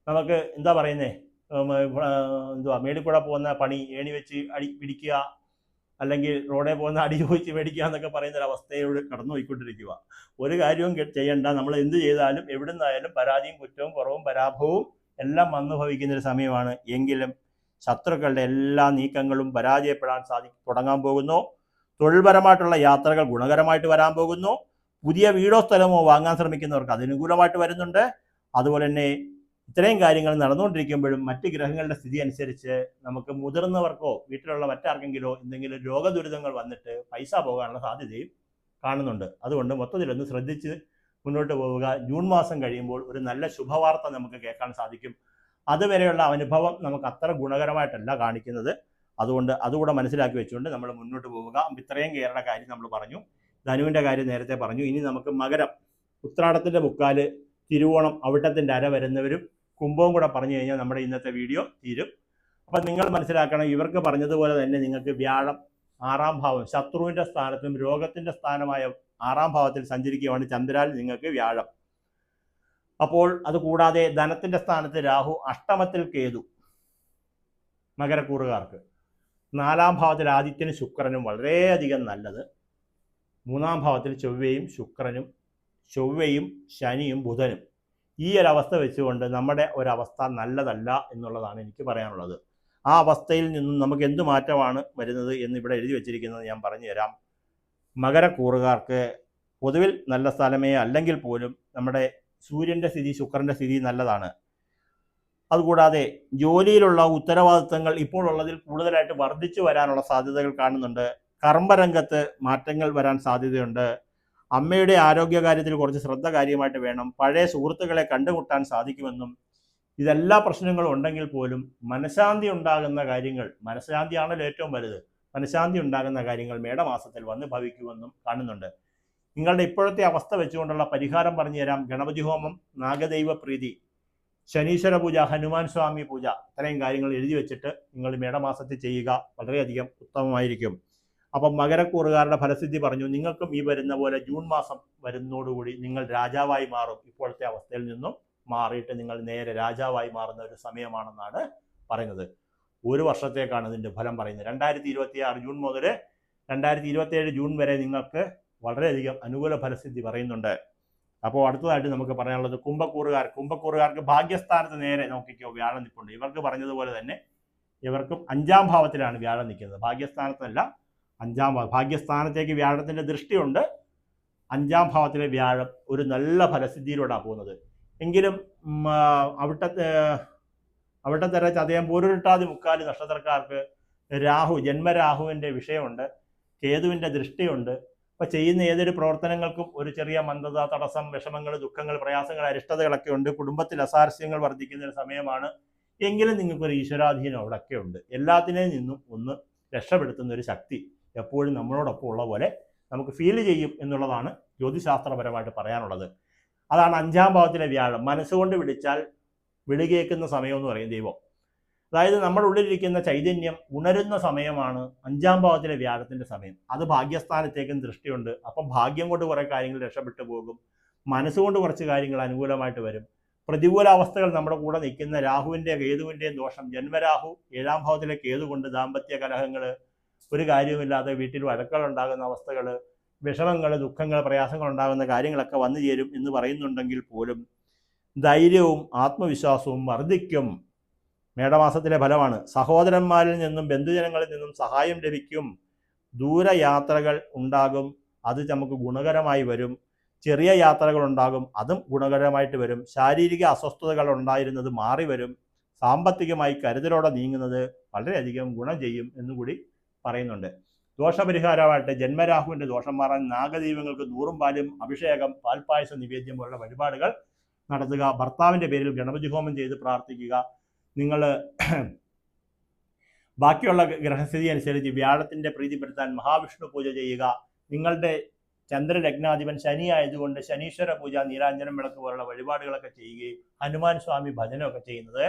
നമുക്ക് എന്താ പറയുന്നേ, മേടിൽ കൂടെ പോകുന്ന പണി ഏണി വെച്ച് അടി പിടിക്കുക, അല്ലെങ്കിൽ റോഡിൽ പോകുന്ന അടി ചോദിച്ച് മേടിക്കുക എന്നൊക്കെ പറയുന്ന ഒരു അവസ്ഥയോട് കടന്നു പോയിക്കൊണ്ടിരിക്കുക. ഒരു കാര്യവും ചെയ്യണ്ട. നമ്മൾ എന്ത് ചെയ്താലും എവിടെ നിന്നായാലും പരാതിയും കുറ്റവും കുറവും പരാഭവവും എല്ലാം വന്നു ഭവിക്കുന്നൊരു സമയമാണ്. എങ്കിലും ശത്രുക്കളുടെ എല്ലാ നീക്കങ്ങളും പരാജയപ്പെടാൻ തുടങ്ങാൻ പോകുന്നു. തൊഴിൽപരമായിട്ടുള്ള യാത്രകൾ ഗുണകരമായിട്ട് വരാൻ പോകുന്നു. പുതിയ വീടോ സ്ഥലമോ വാങ്ങാൻ ശ്രമിക്കുന്നവർക്ക് അതിനുകൂലമായിട്ട് വരുന്നുണ്ട്. അതുപോലെ തന്നെ ഇത്രയും കാര്യങ്ങൾ നടന്നുകൊണ്ടിരിക്കുമ്പോഴും മറ്റ് ഗ്രഹങ്ങളുടെ സ്ഥിതി അനുസരിച്ച് നമുക്ക് മുതിർന്നവർക്കോ വീട്ടിലുള്ള മറ്റാർക്കെങ്കിലോ എന്തെങ്കിലും രോഗദുരിതങ്ങൾ വന്നിട്ട് പൈസ പോകാനുള്ള സാധ്യതയും കാണുന്നുണ്ട്. അതുകൊണ്ട് മൊത്തത്തിലൊന്ന് ശ്രദ്ധിച്ച് മുന്നോട്ട് പോവുക. ജൂൺ മാസം കഴിയുമ്പോൾ ഒരു നല്ല ശുഭവാർത്ത നമുക്ക് കേൾക്കാൻ സാധിക്കും. അതുവരെയുള്ള അനുഭവം നമുക്ക് അത്ര ഗുണകരമായിട്ടല്ല കാണിക്കുന്നത്. അതുകൊണ്ട് അതുകൂടെ മനസ്സിലാക്കി വെച്ചുകൊണ്ട് നമ്മൾ മുന്നോട്ട് പോവുക. ഇത്രയും കേരള കാര്യം നമ്മൾ പറഞ്ഞു. ധനുവിൻ്റെ കാര്യം നേരത്തെ പറഞ്ഞു. ഇനി നമുക്ക് മകരം, ഉത്രാടത്തിൻ്റെ മുക്കാല്, തിരുവോണം അവിട്ടത്തിൻ്റെ അര വരുന്നവരും കുംഭവും കൂടെ പറഞ്ഞു കഴിഞ്ഞാൽ നമ്മുടെ ഇന്നത്തെ വീഡിയോ തീരും. അപ്പം നിങ്ങൾ മനസ്സിലാക്കണം, ഇവർക്ക് പറഞ്ഞതുപോലെ തന്നെ നിങ്ങൾക്ക് വ്യാഴം 6ാം ഭാവം ശത്രുവിൻ്റെ സ്ഥാനത്തും രോഗത്തിൻ്റെ സ്ഥാനമായ 6ാം ഭാവത്തിൽ സഞ്ചരിക്കുകയാണ് ചന്ദ്രാൽ നിങ്ങൾക്ക് വ്യാഴം. അപ്പോൾ അതുകൂടാതെ ധനത്തിൻ്റെ സ്ഥാനത്ത് രാഹു, അഷ്ടമത്തിൽ കേതു മകരക്കൂറുകാർക്ക്, 4ാം ഭാവത്തിൽ ആദിത്യനും ശുക്രനും വളരെയധികം നല്ലത്, 3ാം ഭാവത്തിൽ ചൊവ്വയും ശുക്രനും, ചൊവ്വയും ശനിയും ബുധനും. ഈ ഒരവസ്ഥ വെച്ചുകൊണ്ട് നമ്മുടെ ഒരവസ്ഥ നല്ലതല്ല എന്നുള്ളതാണ് എനിക്ക് പറയാനുള്ളത്. ആ അവസ്ഥയിൽ നിന്നും നമുക്ക് എന്ത് മാറ്റമാണ് വരുന്നത് എന്ന് ഇവിടെ എഴുതി വെച്ചിരിക്കുന്നത് ഞാൻ പറഞ്ഞു തരാം. മകരക്കൂറുകാർക്ക് പൊതുവിൽ നല്ല സ്ഥലമേ അല്ലെങ്കിൽ പോലും നമ്മുടെ സൂര്യൻ്റെ സ്ഥിതി, ശുക്രൻ്റെ സ്ഥിതി നല്ലതാണ്. അതുകൂടാതെ ജോലിയിലുള്ള ഉത്തരവാദിത്തങ്ങൾ ഇപ്പോൾ ഉള്ളതിൽ കൂടുതലായിട്ട് വർദ്ധിച്ചു വരാനുള്ള സാധ്യതകൾ കാണുന്നുണ്ട്. കർമ്മരംഗത്ത് മാറ്റങ്ങൾ വരാൻ സാധ്യതയുണ്ട്. അമ്മയുടെ ആരോഗ്യകാര്യത്തിൽ കുറച്ച് ശ്രദ്ധ കാര്യമായിട്ട് വേണം. പഴയ സുഹൃത്തുക്കളെ കണ്ടുമുട്ടാൻ സാധിക്കുമെന്നും ഇതെല്ലാ പ്രശ്നങ്ങളും ഉണ്ടെങ്കിൽ പോലും മനഃശാന്തി ഉണ്ടാകുന്ന കാര്യങ്ങൾ, മനഃശാന്തിയാണല്ലോ ഏറ്റവും വലുത്, മനഃശാന്തി ഉണ്ടാകുന്ന കാര്യങ്ങൾ മേടമാസത്തിൽ വന്ന് ഭവിക്കുമെന്നും കാണുന്നുണ്ട്. നിങ്ങളുടെ ഇപ്പോഴത്തെ അവസ്ഥ വെച്ചുകൊണ്ടുള്ള പരിഹാരം പറഞ്ഞു തരാം. ഗണപതി ഹോമം, നാഗദൈവ പ്രീതി, ശനീശ്വര പൂജ, ഹനുമാൻ സ്വാമി പൂജ, ഇത്രയും കാര്യങ്ങൾ എഴുതി വെച്ചിട്ട് നിങ്ങൾ മേടമാസത്തിൽ ചെയ്യുക. വളരെയധികം ഉത്തമമായിരിക്കും. അപ്പം മകരക്കൂറുകാരുടെ ഫലസിദ്ധി പറഞ്ഞു. നിങ്ങൾക്കും ഈ വരുന്ന പോലെ ജൂൺ മാസം വരുന്നതോടുകൂടി നിങ്ങൾ രാജാവായി മാറും. ഇപ്പോഴത്തെ അവസ്ഥയിൽ നിന്നും മാറിയിട്ട് നിങ്ങൾ നേരെ രാജാവായി മാറുന്ന ഒരു സമയമാണെന്നാണ് പറയുന്നത്. ഒരു വർഷത്തേക്കാണ് ഇതിൻ്റെ ഫലം പറയുന്നത്. 2026 ജൂൺ മുതൽ 2027 ജൂൺ വരെ നിങ്ങൾക്ക് വളരെയധികം അനുകൂല ഫലസിദ്ധി പറയുന്നുണ്ട്. അപ്പോൾ അടുത്തതായിട്ട് നമുക്ക് പറയാനുള്ളത് കുംഭക്കൂറുകാർക്ക് ഭാഗ്യസ്ഥാനത്ത് നേരെ നോക്കിക്കോ വ്യാഴം നിൽപ്പുണ്ട്. ഇവർക്ക് പറഞ്ഞതുപോലെ തന്നെ ഇവർക്കും 5ാം ഭാവത്തിലാണ് വ്യാഴം നിൽക്കുന്നത്. ഭാഗ്യസ്ഥാനത്തല്ല, 5ാം ഭാവം. ഭാഗ്യസ്ഥാനത്തേക്ക് വ്യാഴത്തിൻ്റെ ദൃഷ്ടിയുണ്ട്. 5ാം ഭാവത്തിലെ വ്യാഴം ഒരു നല്ല ഫലസിദ്ധിയിലൂടെയാണ് പോകുന്നത്. എങ്കിലും അവിട്ടത്തര ചതയം പൂരുരുട്ടാതി മുക്കാലി നക്ഷത്രക്കാർക്ക് ജന്മരാഹുവിൻ്റെ വിഷയമുണ്ട്. കേതുവിൻ്റെ ദൃഷ്ടിയുണ്ട്. അപ്പോൾ ചെയ്യുന്ന ഏതൊരു പ്രവർത്തനങ്ങൾക്കും ഒരു ചെറിയ മന്ദത, തടസ്സം, വിഷമങ്ങൾ, ദുഃഖങ്ങൾ, പ്രയാസങ്ങൾ, അരിഷ്ടതകളൊക്കെ ഉണ്ട്. കുടുംബത്തിൽ അസാരസ്യങ്ങൾ വർദ്ധിക്കുന്ന ഒരു സമയമാണ്. എങ്കിലും നിങ്ങൾക്കൊരു ഈശ്വരാധീനം അവിടെയൊക്കെ ഉണ്ട്. എല്ലാത്തിനെയും നിന്നും ഒന്ന് രക്ഷപ്പെടുത്തുന്ന ഒരു ശക്തി എപ്പോഴും നമ്മളോടൊപ്പം ഉള്ള പോലെ നമുക്ക് ഫീൽ ചെയ്യും എന്നുള്ളതാണ് ജ്യോതിശാസ്ത്രപരമായിട്ട് പറയാനുള്ളത്. അതാണ് 5ാം ഭാവത്തിലെ വ്യാഴം. മനസ്സുകൊണ്ട് വിളിച്ചാൽ വിളി കേൾക്കുന്ന സമയം എന്ന് പറയും ദൈവം. അതായത് നമ്മുടെ ഉള്ളിലിരിക്കുന്ന ചൈതന്യം ഉണരുന്ന സമയമാണ് 5ാം ഭാവത്തിലെ വ്യാഴത്തിൻ്റെ സമയം. അത് ഭാഗ്യസ്ഥാനത്തേക്കും ദൃഷ്ടിയുണ്ട്. അപ്പം ഭാഗ്യം കൊണ്ട് കുറേ കാര്യങ്ങൾ രക്ഷപ്പെട്ടു പോകും. മനസ്സുകൊണ്ട് കുറച്ച് കാര്യങ്ങൾ അനുകൂലമായിട്ട് വരും. പ്രതികൂല അവസ്ഥകൾ നമ്മുടെ കൂടെ നിൽക്കുന്ന രാഹുവിൻ്റെ കേതുവിൻ്റെയും ദോഷം, ജന്മരാഹു 7ാം ഭാവത്തിലെ കേതു കൊണ്ട് ദാമ്പത്യ കലഹങ്ങൾ, ഒരു കാര്യവുമില്ലാതെ വീട്ടിൽ വഴക്കുകൾ ഉണ്ടാകുന്ന അവസ്ഥകൾ, വിഷമങ്ങൾ, ദുഃഖങ്ങൾ, പ്രയാസങ്ങൾ ഉണ്ടാകുന്ന കാര്യങ്ങളൊക്കെ വന്നു ചേരും എന്ന് പറയുന്നുണ്ടെങ്കിൽ പോലും ധൈര്യവും ആത്മവിശ്വാസവും വർദ്ധിക്കും. മേടമാസത്തിലെ ഫലമാണ്. സഹോദരന്മാരിൽ നിന്നും ബന്ധുജനങ്ങളിൽ നിന്നും സഹായം ലഭിക്കും. ദൂരയാത്രകൾ ഉണ്ടാകും, അത് നമുക്ക് ഗുണകരമായി വരും. ചെറിയ യാത്രകൾ ഉണ്ടാകും, അതും ഗുണകരമായിട്ട് വരും. ശാരീരിക അസ്വസ്ഥതകൾ ഉണ്ടായിരുന്നത് മാറി വരും. സാമ്പത്തികമായി കരുതലോടെ നീങ്ങുന്നത് വളരെയധികം ഗുണം ചെയ്യും എന്നുകൂടി പറയുന്നുണ്ട്. ദോഷപരിഹാരമായിട്ട് ജന്മരാഹുവിൻ്റെ ദോഷം മാറാൻ നാഗദൈവങ്ങൾക്ക് 100 പാലും അഭിഷേകം, പാൽപ്പായസ നിവേദ്യം പോലുള്ള വഴിപാടുകൾ നടത്തുക. ഭർത്താവിൻ്റെ പേരിൽ ഗണപതി ഹോമം ചെയ്ത് പ്രാർത്ഥിക്കുക. നിങ്ങൾ ബാക്കിയുള്ള ഗ്രഹസ്ഥിതി അനുസരിച്ച് വ്യാഴത്തിൻ്റെ പ്രീതിപ്പെടുത്താൻ മഹാവിഷ്ണു പൂജ ചെയ്യുക. നിങ്ങളുടെ ചന്ദ്രലഗ്നാധിപൻ ശനി ആയതുകൊണ്ട് ശനീശ്വര പൂജ, നീരാഞ്ജനം വിളക്ക് പോലുള്ള വഴിപാടുകളൊക്കെ ചെയ്യുകയും ഹനുമാൻ സ്വാമി ഭജനമൊക്കെ ചെയ്യുന്നത്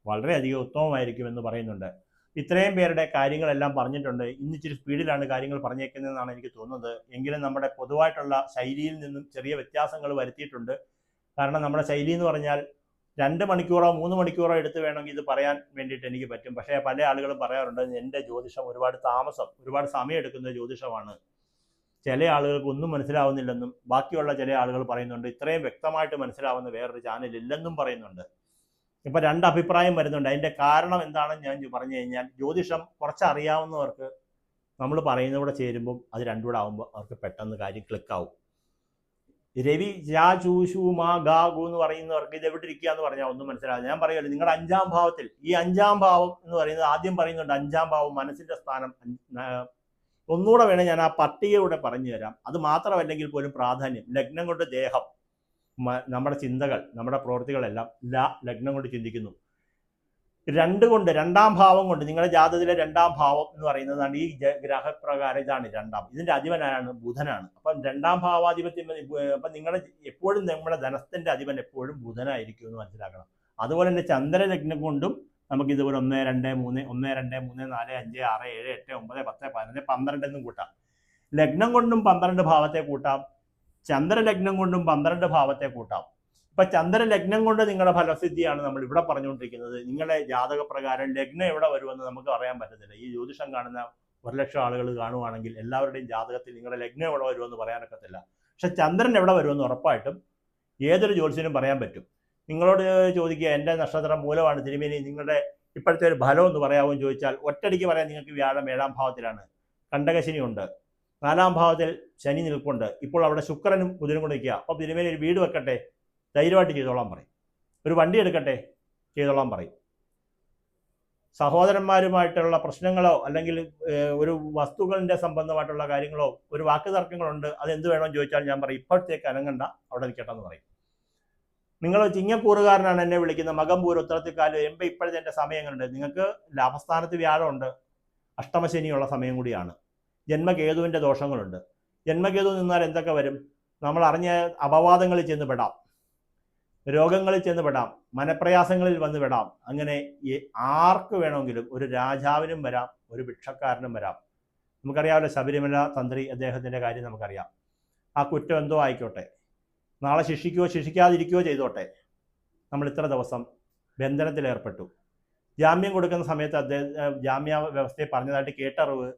വളരെയധികം ഉത്തമമായിരിക്കുമെന്ന് പറയുന്നുണ്ട്. ഇത്രയും പേരുടെ കാര്യങ്ങളെല്ലാം പറഞ്ഞിട്ടുണ്ട്. ഇന്നിച്ചിരി സ്പീഡിലാണ് കാര്യങ്ങൾ പറഞ്ഞേക്കുന്നതെന്നാണ് എനിക്ക് തോന്നുന്നത്. എങ്കിലും നമ്മുടെ പൊതുവായിട്ടുള്ള ശൈലിയിൽ നിന്നും ചെറിയ വ്യത്യാസങ്ങൾ വരുത്തിയിട്ടുണ്ട്. കാരണം നമ്മുടെ ശൈലി എന്ന് പറഞ്ഞാൽ 2 മണിക്കൂറോ 3 മണിക്കൂറോ എടുത്ത് വേണമെങ്കിൽ ഇത് പറയാൻ വേണ്ടിയിട്ട് എനിക്ക് പറ്റും. പക്ഷേ പല ആളുകളും പറയാറുണ്ട് എൻ്റെ ജ്യോതിഷം ഒരുപാട് സമയം എടുക്കുന്ന ജ്യോതിഷമാണ്, ചില ആളുകൾക്ക് ഒന്നും മനസ്സിലാവുന്നില്ലെന്നും ബാക്കിയുള്ള ചില ആളുകൾ പറയുന്നുണ്ട് ഇത്രയും വ്യക്തമായിട്ട് മനസ്സിലാവുന്ന വേറൊരു ചാനൽ ഇല്ലെന്നും പറയുന്നുണ്ട്. ഇപ്പം 2 അഭിപ്രായം വരുന്നുണ്ട്. അതിൻ്റെ കാരണം എന്താണെന്ന് ഞാൻ പറഞ്ഞു കഴിഞ്ഞാൽ, ജ്യോതിഷം കുറച്ച് അറിയാവുന്നവർക്ക് നമ്മൾ പറയുന്നതൂടെ ചേരുമ്പം അത് രണ്ടും കൂടെ ആകുമ്പോൾ അവർക്ക് പെട്ടെന്ന് കാര്യം ക്ലിക്കാവും. രവി ജാ ചൂശു മാ ഗാ ഗു എന്ന് പറയുന്നവർക്ക് ഇത് എവിടെ ഇരിക്കുക എന്ന് പറഞ്ഞാൽ ഒന്നും മനസ്സിലാവില്ല. ഞാൻ പറയുമല്ലോ, നിങ്ങളുടെ 5ാം ഭാവത്തിൽ, ഈ 5ാം ഭാവം എന്ന് പറയുന്നത് ആദ്യം പറയുന്നുണ്ട് 5ാം ഭാവം മനസ്സിൻ്റെ സ്ഥാനം. ഒന്നുകൂടെ വേണേൽ ഞാൻ ആ പട്ടികയുടെ പറഞ്ഞു തരാം. അത് മാത്രമല്ലെങ്കിൽ പോലും പ്രാധാന്യം, ലഗ്നം കൊണ്ട് ദേഹം, നമ്മുടെ ചിന്തകൾ, നമ്മുടെ പ്രവൃത്തികളെല്ലാം ലഗ്നം കൊണ്ട് ചിന്തിക്കുന്നു. 2 കൊണ്ട്, 2ാം ഭാവം കൊണ്ട്, നിങ്ങളുടെ ജാതകത്തിലെ 2ാം ഭാവം എന്ന് പറയുന്നതാണ് ഈ ഗ്രഹപ്രകാരം. ഇതാണ് 2ാം, ഇതിന്റെ അധിപനാണ് ബുധനാണ്. അപ്പം 2ാം ഭാവാധിപത്യം, അപ്പം നിങ്ങളുടെ എപ്പോഴും നമ്മുടെ ധനത്തിന്റെ അധിപൻ എപ്പോഴും ബുധനായിരിക്കും എന്ന് മനസ്സിലാക്കണം. അതുപോലെ തന്നെ ചന്ദ്രലഗ്നം കൊണ്ടും നമുക്ക് ഇതുപോലെ 1, 2, 3, 1, 2, 3, 4, 5, 6, 7, 8, 9, 10, 11, 12 എന്നും കൂട്ടാം. ലഗ്നം കൊണ്ടും 12 ഭാവത്തെ കൂട്ടാം, ചന്ദ്രലഗ്നം കൊണ്ടും 12 ഭാവത്തെ കൂട്ടാം. ഇപ്പൊ ചന്ദ്രലഗ്നം കൊണ്ട് നിങ്ങളുടെ ഫലസിദ്ധിയാണ് നമ്മൾ ഇവിടെ പറഞ്ഞുകൊണ്ടിരിക്കുന്നത്. നിങ്ങളുടെ ജാതകപ്രകാരം ലഗ്നം എവിടെ വരുമെന്ന് നമുക്ക് അറിയാൻ പറ്റത്തില്ല. ഈ ജ്യോതിഷം കാണുന്ന 1,00,000 ആളുകൾ കാണുവാണെങ്കിൽ എല്ലാവരുടെയും ജാതകത്തിൽ നിങ്ങളുടെ ലഗ്നം എവിടെ വരുമെന്ന് പറയാനൊക്കത്തില്ല. പക്ഷെ ചന്ദ്രൻ എവിടെ വരുമെന്ന് ഉറപ്പായിട്ടും ഏതൊരു ജ്യോതിഷനും പറയാൻ പറ്റും. നിങ്ങളോട് ചോദിക്കുക, എൻ്റെ നക്ഷത്രം മൂലമാണ് തിരുമേനി, നിങ്ങളുടെ ഇപ്പോഴത്തെ ഒരു ഫലം എന്ന് പറയാമെന്ന് ചോദിച്ചാൽ ഒറ്റയടിക്ക് പറയാൻ നിങ്ങൾക്ക് വ്യാഴം 7ാം ഭാവത്തിലാണ്, കണ്ടകശനി ഉണ്ട്, 4-ാം ഭാവത്തിൽ ശനി നിൽപ്പുണ്ട്. ഇപ്പോൾ അവിടെ ശുക്രനും ബുധനും കൂടെ നിൽക്കുക. അപ്പോൾ തിരുമേനി ഒരു വീട് വെക്കട്ടെ, ധൈര്യമായിട്ട് ചെയ്തോളാൻ പറയും. ഒരു വണ്ടി എടുക്കട്ടെ, ചെയ്തോളാൻ പറയും. സഹോദരന്മാരുമായിട്ടുള്ള പ്രശ്നങ്ങളോ അല്ലെങ്കിൽ ഒരു വസ്തുക്കളിൻ്റെ സംബന്ധമായിട്ടുള്ള കാര്യങ്ങളോ ഒരു വാക്ക് തർക്കങ്ങളുണ്ട്, അതെന്ത് വേണമെന്ന് ചോദിച്ചാൽ ഞാൻ പറയും ഇപ്പോഴത്തേക്ക് അനങ്ങണ്ട, അവിടെ നിൽക്കട്ടെന്ന് പറയും. നിങ്ങൾ ചിങ്ങക്കൂറുകാരനാണ് എന്നെ വിളിക്കുന്നത്, മകംപൂര് ഉത്തരത്തിക്കാല് എമ്പ ഇപ്പോഴത്തെ എൻ്റെ സമയം എങ്ങനെയുണ്ട്? നിങ്ങൾക്ക് ലാഭസ്ഥാനത്ത് വ്യാഴമുണ്ട്, അഷ്ടമശനിയുള്ള സമയം കൂടിയാണ്, ജന്മകേതുവിൻ്റെ ദോഷങ്ങളുണ്ട്. ജന്മകേതു നിന്നാൽ എന്തൊക്കെ വരും? നമ്മൾ അറിഞ്ഞ അപവാദങ്ങളിൽ ചെന്ന് പെടാം, രോഗങ്ങളിൽ ചെന്ന് പെടാം, മനപ്രയാസങ്ങളിൽ വന്ന് പെടാം. അങ്ങനെ ആർക്ക് വേണമെങ്കിലും, ഒരു രാജാവിനും വരാം, ഒരു ഭിക്ഷക്കാരനും വരാം. നമുക്കറിയാമല്ലോ ശബരിമല തന്ത്രി, അദ്ദേഹത്തിൻ്റെ കാര്യം നമുക്കറിയാം. ആ കുറ്റം എന്തോ ആയിക്കോട്ടെ, നാളെ ശിക്ഷിക്കുകയോ ശിക്ഷിക്കാതിരിക്കുകയോ ചെയ്തോട്ടെ, നമ്മൾ ഇത്ര ദിവസം ബന്ധനത്തിലേർപ്പെട്ടു. ജാമ്യം കൊടുക്കുന്ന സമയത്ത് ജാമ്യ വ്യവസ്ഥയെ പറഞ്ഞതായിട്ട് കേട്ടറിവ്,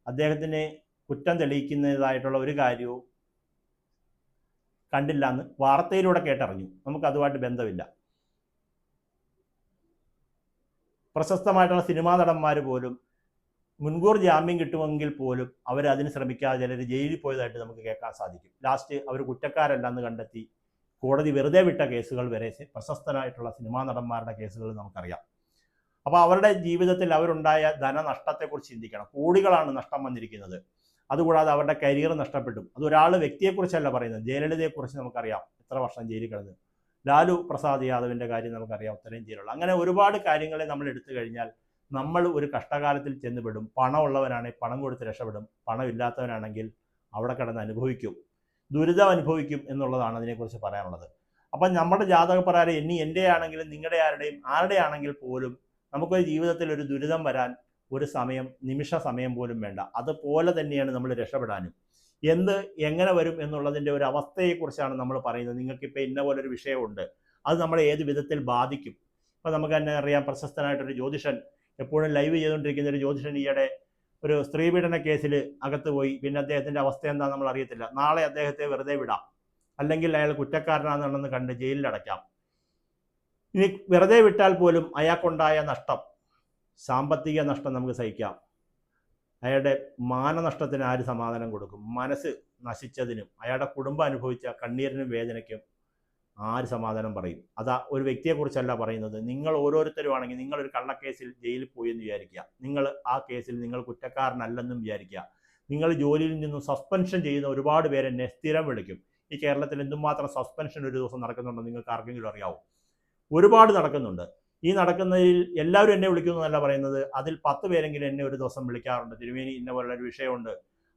അദ്ദേഹത്തിന് കുറ്റം തെളിയിക്കുന്നതായിട്ടുള്ള ഒരു കാര്യവും കണ്ടില്ല എന്ന് വാർത്തയിലൂടെ കേട്ടറിഞ്ഞു. നമുക്ക് അതുമായിട്ട് ബന്ധമില്ല. പ്രശസ്തമായിട്ടുള്ള സിനിമാ നടന്മാർ പോലും മുൻകൂർ ജാമ്യം കിട്ടുമെങ്കിൽ പോലും അവർ അതിന് ശ്രമിക്കാതെ ചിലർ ജയിലിൽ പോയതായിട്ട് നമുക്ക് കേൾക്കാൻ സാധിക്കും. ലാസ്റ്റ് അവർ കുറ്റക്കാരല്ലെന്ന് കണ്ടെത്തി കോടതി വെറുതെ വിട്ട കേസുകൾ വരെ പ്രശസ്തരായിട്ടുള്ള സിനിമാ നടന്മാരുടെ കേസുകൾ നമുക്കറിയാം. അപ്പോൾ അവരുടെ ജീവിതത്തിൽ അവരുണ്ടായ ധനനഷ്ടത്തെക്കുറിച്ച് ചിന്തിക്കണം. കോടികളാണ് നഷ്ടം വന്നിരിക്കുന്നത്. അതുകൂടാതെ അവരുടെ കരിയർ നഷ്ടപ്പെട്ടു. അത് ഒരാൾ വ്യക്തിയെക്കുറിച്ചല്ല പറയുന്നത്, ജയലളിതയെക്കുറിച്ച് നമുക്കറിയാം, എത്ര വർഷം ജയിലിൽ കിടന്നു. ലാലു പ്രസാദ് യാദവിൻ്റെ കാര്യം നമുക്കറിയാം, ഉത്തരം ജയിലുള്ള. അങ്ങനെ ഒരുപാട് കാര്യങ്ങളെ നമ്മൾ എടുത്തു കഴിഞ്ഞാൽ നമ്മൾ ഒരു കഷ്ടകാലത്തിൽ ചെന്നുപെടും. പണമുള്ളവനാണെങ്കിൽ പണം കൊടുത്ത് രക്ഷപ്പെടും, പണമില്ലാത്തവനാണെങ്കിൽ അവിടെ കിടന്ന് അനുഭവിക്കും, ദുരിതം അനുഭവിക്കും എന്നുള്ളതാണ് അതിനെക്കുറിച്ച് പറയാനുള്ളത്. അപ്പം നമ്മുടെ ജാതകപ്രകാരം ഇനി എൻ്റെ ആണെങ്കിലും നിങ്ങളുടെ ആരുടെ ആണെങ്കിൽ പോലും നമുക്കൊരു ജീവിതത്തിൽ ഒരു ദുരിതം വരാൻ ഒരു സമയം, നിമിഷ സമയം പോലും വേണ്ട. അതുപോലെ തന്നെയാണ് നമ്മൾ രക്ഷപ്പെടാനും. എങ്ങനെ വരും എന്നുള്ളതിൻ്റെ ഒരു അവസ്ഥയെക്കുറിച്ചാണ് നമ്മൾ പറയുന്നത്. നിങ്ങൾക്കിപ്പോൾ ഇന്ന പോലൊരു വിഷയമുണ്ട്, അത് നമ്മളെ ഏത് വിധത്തിൽ ബാധിക്കും. ഇപ്പം നമുക്ക് തന്നെ അറിയാം, പ്രശസ്തനായിട്ടൊരു ജ്യോതിഷൻ, എപ്പോഴും ലൈവ് ചെയ്തുകൊണ്ടിരിക്കുന്ന ഒരു ജ്യോതിഷൻ ഈയിടെ ഒരു സ്ത്രീപീഡന കേസിൽ അകത്ത് പോയി. പിന്നെ അദ്ദേഹത്തിൻ്റെ അവസ്ഥ എന്താണെന്ന് നമ്മൾ അറിയത്തില്ല. നാളെ അദ്ദേഹത്തെ വെറുതെ വിടാം, അല്ലെങ്കിൽ അയാൾ കുറ്റക്കാരനാണെന്ന് കണ്ട് ജയിലിലടയ്ക്കാം. ഇനി വെറുതെ വിട്ടാൽ പോലും അയാൾക്കുണ്ടായ നഷ്ടം, സാമ്പത്തിക നഷ്ടം നമുക്ക് സഹിക്കാം. അയാളുടെ മാനനഷ്ടത്തിന് ആര് സമാധാനം കൊടുക്കും? മനസ്സ് നശിച്ചതിനും അയാളുടെ കുടുംബം അനുഭവിച്ച കണ്ണീരിനും വേദനയ്ക്കും ആര് സമാധാനം പറയും? അതാ ഒരു വ്യക്തിയെക്കുറിച്ചല്ല പറയുന്നത്. നിങ്ങൾ ഓരോരുത്തരുമാണെങ്കിൽ, നിങ്ങളൊരു കള്ളക്കേസിൽ ജയിലിൽ പോയി എന്ന് വിചാരിക്കുക, നിങ്ങൾ ആ കേസിൽ നിങ്ങൾ കുറ്റക്കാരനല്ലെന്നും വിചാരിക്കുക. നിങ്ങൾ ജോലിയിൽ നിന്നും സസ്പെൻഷൻ ചെയ്യുന്ന ഒരുപാട് പേരെ എന്നെ സ്ഥിരം വിളിക്കും. ഈ കേരളത്തിൽ എന്തുമാത്രം സസ്പെൻഷൻ ഒരു ദിവസം നടക്കുന്നുണ്ടോ നിങ്ങൾക്ക് ആർക്കെങ്കിലും അറിയാവോ? ഒരുപാട് നടക്കുന്നുണ്ട്. ഈ നടക്കുന്നതിൽ എല്ലാവരും എന്നെ വിളിക്കുന്നതല്ല പറയുന്നത്, അതിൽ 10 പേരെങ്കിലും എന്നെ ഒരു ദിവസം വിളിക്കാറുണ്ട്. തിരുമേനി ഇന്ന പോലുള്ളൊരു വിഷയമുണ്ട്,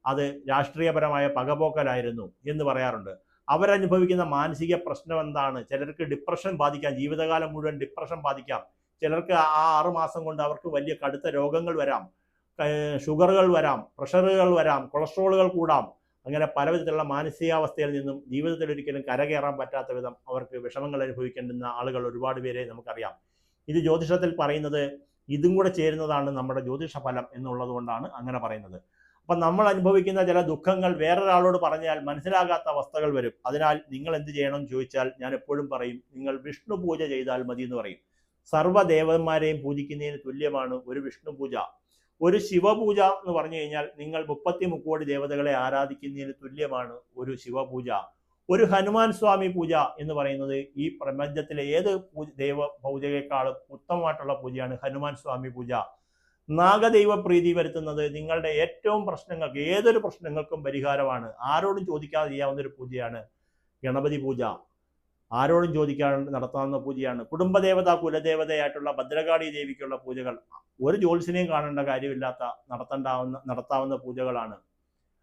അത് രാഷ്ട്രീയപരമായ പകപോക്കലായിരുന്നു എന്ന് പറയാറുണ്ട്. അവരനുഭവിക്കുന്ന മാനസിക പ്രശ്നം എന്താണ്? ചിലർക്ക് ഡിപ്രഷൻ ബാധിക്കാം, ജീവിതകാലം മുഴുവൻ ഡിപ്രഷൻ ബാധിക്കാം. ചിലർക്ക് ആ 6 മാസം കൊണ്ട് അവർക്ക് വലിയ കടുത്ത രോഗങ്ങൾ വരാം, ഷുഗറുകൾ വരാം, പ്രഷറുകൾ വരാം, കൊളസ്ട്രോളുകൾ കൂടാം. അങ്ങനെ പല വിധത്തിലുള്ള മാനസികാവസ്ഥയിൽ നിന്നും ജീവിതത്തിൽ ഒരിക്കലും കരകയറാൻ പറ്റാത്ത വിധം അവർക്ക് വിഷമങ്ങൾ അനുഭവിക്കേണ്ടുന്ന ആളുകൾ ഒരുപാട് പേരെ നമുക്കറിയാം. ഇത് ജ്യോതിഷത്തിൽ പറയുന്നത് ഇതും കൂടെ ചേരുന്നതാണ് നമ്മുടെ ജ്യോതിഷ ഫലം എന്നുള്ളത് കൊണ്ടാണ് അങ്ങനെ പറയുന്നത്. അപ്പം നമ്മൾ അനുഭവിക്കുന്ന ചില ദുഃഖങ്ങൾ വേറൊരാളോട് പറഞ്ഞാൽ മനസ്സിലാകാത്ത അവസ്ഥകൾ വരും. അതിനാൽ നിങ്ങൾ എന്ത് ചെയ്യണം എന്ന് ചോദിച്ചാൽ ഞാൻ എപ്പോഴും പറയും, നിങ്ങൾ വിഷ്ണു പൂജ ചെയ്താൽ മതി എന്ന് പറയും. സർവ്വദേവന്മാരെയും പൂജിക്കുന്നതിന് തുല്യമാണ് ഒരു വിഷ്ണു പൂജ. ഒരു ശിവപൂജ എന്ന് പറഞ്ഞു കഴിഞ്ഞാൽ നിങ്ങൾ 33 കോടി ദേവതകളെ ആരാധിക്കുന്നതിന് തുല്യമാണ് ഒരു ശിവപൂജ. ഒരു ഹനുമാൻ സ്വാമി പൂജ എന്ന് പറയുന്നത് ഈ പ്രപഞ്ചത്തിലെ ഏത് ദൈവ പൂജയേക്കാളും ഉത്തമമായിട്ടുള്ള പൂജയാണ് ഹനുമാൻ സ്വാമി പൂജ. നാഗദൈവ പ്രീതി വരുത്തുന്നത് നിങ്ങളുടെ ഏറ്റവും പ്രശ്നങ്ങൾക്ക്, ഏതൊരു പ്രശ്നങ്ങൾക്കും പരിഹാരമാണ്. ആരോടും ചോദിക്കാതെ ചെയ്യാവുന്ന ഒരു പൂജയാണ് ഗണപതി പൂജ. ആരോടും ചോദിക്കാതെ നടത്താവുന്ന പൂജയാണ്. കുടുംബദേവത, കുലദേവതയായിട്ടുള്ള ഭദ്രകാളി ദേവിക്കുള്ള പൂജകൾ ഒരു ജ്യോത്സ്യനെയും കാണേണ്ട കാര്യമില്ലാത്ത നടത്താവുന്ന പൂജകളാണ്.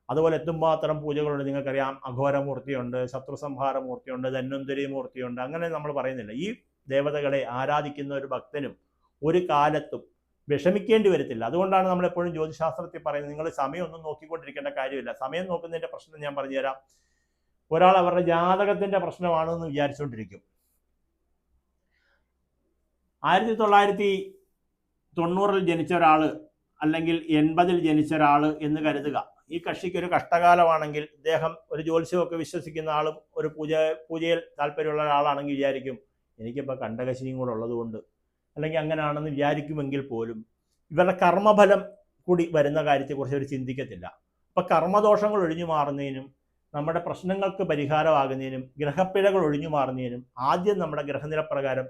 അതുപോലെ എത്തുമാത്രം പൂജകളുണ്ട്. നിങ്ങൾക്കറിയാം, അഘോരമൂർത്തിയുണ്ട്, ശത്രുസംഹാരമൂർത്തിയുണ്ട്, ധന്വന്തരി മൂർത്തിയുണ്ട്. അങ്ങനെ നമ്മൾ പറയുന്നില്ല. ഈ ദേവതകളെ ആരാധിക്കുന്ന ഒരു ഭക്തനും ഒരു കാലത്തും വിഷമിക്കേണ്ടി വരത്തില്ല. അതുകൊണ്ടാണ് നമ്മളെപ്പോഴും ജ്യോതിശാസ്ത്രത്തിൽ പറയുന്നത്, നിങ്ങൾ സമയമൊന്നും നോക്കിക്കൊണ്ടിരിക്കേണ്ട കാര്യമില്ല. സമയം നോക്കുന്നതിൻ്റെ പ്രശ്നം ഞാൻ പറഞ്ഞുതരാം. ഒരാൾ അവരുടെ ജാതകത്തിൻ്റെ പ്രശ്നമാണെന്ന് വിചാരിച്ചുകൊണ്ടിരിക്കും. 1990 ജനിച്ച ഒരാൾ അല്ലെങ്കിൽ 80 ജനിച്ച ഒരാൾ എന്ന് കരുതുക. ഈ കക്ഷിക്ക് ഒരു കഷ്ടകാലമാണെങ്കിൽ ഇദ്ദേഹം ഒരു ജ്യോത്സ്യമൊക്കെ വിശ്വസിക്കുന്ന ആളും ഒരു പൂജയിൽ താല്പര്യമുള്ള ഒരാളാണെങ്കിൽ വിചാരിക്കും, എനിക്കിപ്പോൾ കണ്ടകശിനിയും കൂടെ ഉള്ളതുകൊണ്ട്, അല്ലെങ്കിൽ അങ്ങനെയാണെന്ന് വിചാരിക്കുമെങ്കിൽ പോലും ഇവരുടെ കർമ്മഫലം കൂടി വരുന്ന കാര്യത്തെക്കുറിച്ച് അവർ ചിന്തിക്കത്തില്ല. അപ്പം കർമ്മദോഷങ്ങൾ ഒഴിഞ്ഞു മാറുന്നതിനും നമ്മുടെ പ്രശ്നങ്ങൾക്ക് പരിഹാരമാകുന്നതിനും ഗ്രഹപ്പിഴകൾ ഒഴിഞ്ഞു മാറുന്നതിനും ആദ്യം നമ്മുടെ ഗ്രഹനില പ്രകാരം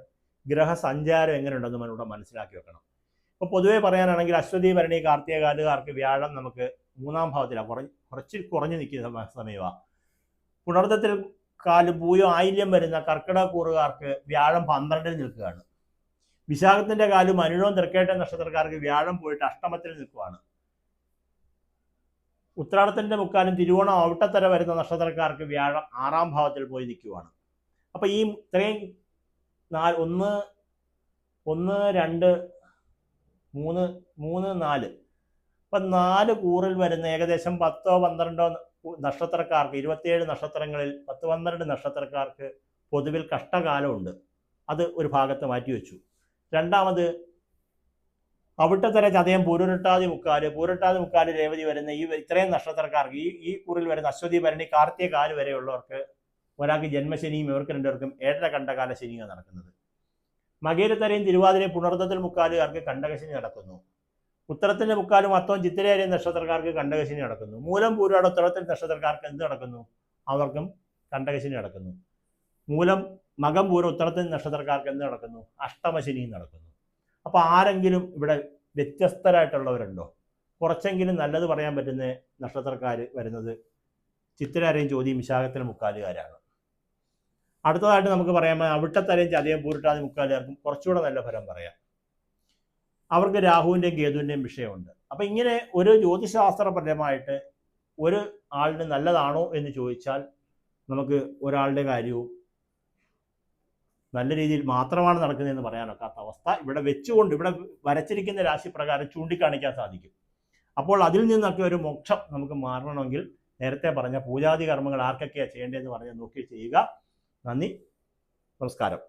ഗ്രഹസഞ്ചാരം എങ്ങനെയുണ്ടെന്ന് നമ്മളിവിടെ മനസ്സിലാക്കി വെക്കണം. ഇപ്പോൾ പൊതുവേ പറയാനാണെങ്കിൽ അശ്വതി ഭരണി കാർത്തികകാലുകാർക്ക് വ്യാഴം നമുക്ക് 3-ാം ഭാവത്തിലാണ് കുറച്ച് കുറഞ്ഞു നിൽക്കുന്ന സമയമാണ്. പുണർദത്തിൽ കാല് പൂയോ ആയില്യം വരുന്ന കർക്കിടക കൂറുകാർക്ക് വ്യാഴം 12-ൽ നിൽക്കുകയാണ്. വിശാഖത്തിന്റെ കാലും അനിഴവും തൃക്കേട്ട നക്ഷത്രക്കാർക്ക് വ്യാഴം പോയിട്ട് അഷ്ടമത്തിൽ നിൽക്കുകയാണ്. ഉത്രാടത്തിന്റെ മുക്കാലും തിരുവോണം ഔട്ടത്തര വരുന്ന നക്ഷത്രക്കാർക്ക് വ്യാഴം 6-ാം ഭാവത്തിൽ പോയി നിൽക്കുകയാണ്. അപ്പൊ ഈ ഇത്രയും 1, 2, 3, 4 അപ്പൊ 4 കൂറിൽ വരുന്ന ഏകദേശം 10-12 നക്ഷത്രക്കാർക്ക് 27 നക്ഷത്രങ്ങളിൽ 10-12 നക്ഷത്രക്കാർക്ക് പൊതുവിൽ കഷ്ടകാലമുണ്ട്. അത് ഒരു ഭാഗത്ത് മാറ്റിവെച്ചു. രണ്ടാമത് അവിട്ടത്തര ചതയം പൂരുരുട്ടാതി മുക്കാല് രേവതി വരുന്ന ഇത്രയും നക്ഷത്രക്കാർക്ക് ഈ കൂറിൽ വരുന്ന അശ്വതി ഭരണി കാർത്തിക കാല് വരെയുള്ളവർക്ക് ഒരാൾക്ക് ജന്മശനിയും ഇവർക്ക് രണ്ടുപേർക്കും 7.5 കണ്ടകാല ശനിയാണ് നടക്കുന്നത്. മകേരത്തരയും തിരുവാതിരയും പുണർദത്തിൽ മുക്കാലുകാർക്ക് കണ്ടകശനി നടക്കുന്നു. ഉത്തരത്തിന്റെ മുക്കാലും അത്തവും ചിത്തിരേരിയ നക്ഷത്രക്കാർക്ക് കണ്ടകശനി നടക്കുന്നു. മൂലം പൂരാട ഉത്തരത്തിൽ നക്ഷത്രക്കാർക്ക് എന്ത് നടക്കുന്നു? അവർക്കും കണ്ടകശനി നടക്കുന്നു. മൂലം മകം പൂരം ഉത്തരത്തിൽ നക്ഷത്രക്കാർക്ക് എന്ത് നടക്കുന്നു? അഷ്ടമശനിയും നടക്കുന്നു. അപ്പൊ ആരെങ്കിലും ഇവിടെ വ്യത്യസ്തരായിട്ടുള്ളവരുണ്ടോ? കുറച്ചെങ്കിലും നല്ലത് പറയാൻ പറ്റുന്ന നക്ഷത്രക്കാർ വരുന്നത് ചിത്തിരയും ചോദ്യം വിശാഖത്തിലെ മുക്കാലുകാരാണ്. അടുത്തതായിട്ട് നമുക്ക് പറയാൻ അവിട്ടത്തരയും ചതയം പൂരിട്ടാതി മുക്കാലുകാർക്കും കുറച്ചുകൂടെ നല്ല ഫലം പറയാം. അവർക്ക് രാഹുവിൻ്റെയും കേതുവിൻ്റെയും വിഷയമുണ്ട്. അപ്പം ഇങ്ങനെ ഒരു ജ്യോതിശാസ്ത്രപരമായിട്ട് ഒരു ആളിന് നല്ലതാണോ എന്ന് ചോദിച്ചാൽ നമുക്ക് ഒരാളുടെ കാര്യവും നല്ല രീതിയിൽ മാത്രമാണ് നടക്കുന്നതെന്ന് പറയാനൊക്കാത്ത അവസ്ഥ ഇവിടെ വെച്ചുകൊണ്ട് ഇവിടെ വരച്ചിരിക്കുന്ന രാശി പ്രകാരം ചൂണ്ടിക്കാണിക്കാൻ സാധിക്കും. അപ്പോൾ അതിൽ നിന്നൊക്കെ ഒരു മോക്ഷം നമുക്ക് മാറണമെങ്കിൽ നേരത്തെ പറഞ്ഞ പൂജാതി കർമ്മങ്ങൾ ആർക്കൊക്കെയാണ് ചെയ്യേണ്ടതെന്ന് പറഞ്ഞ് നോക്കി ചെയ്യുക. നന്ദി, നമസ്കാരം.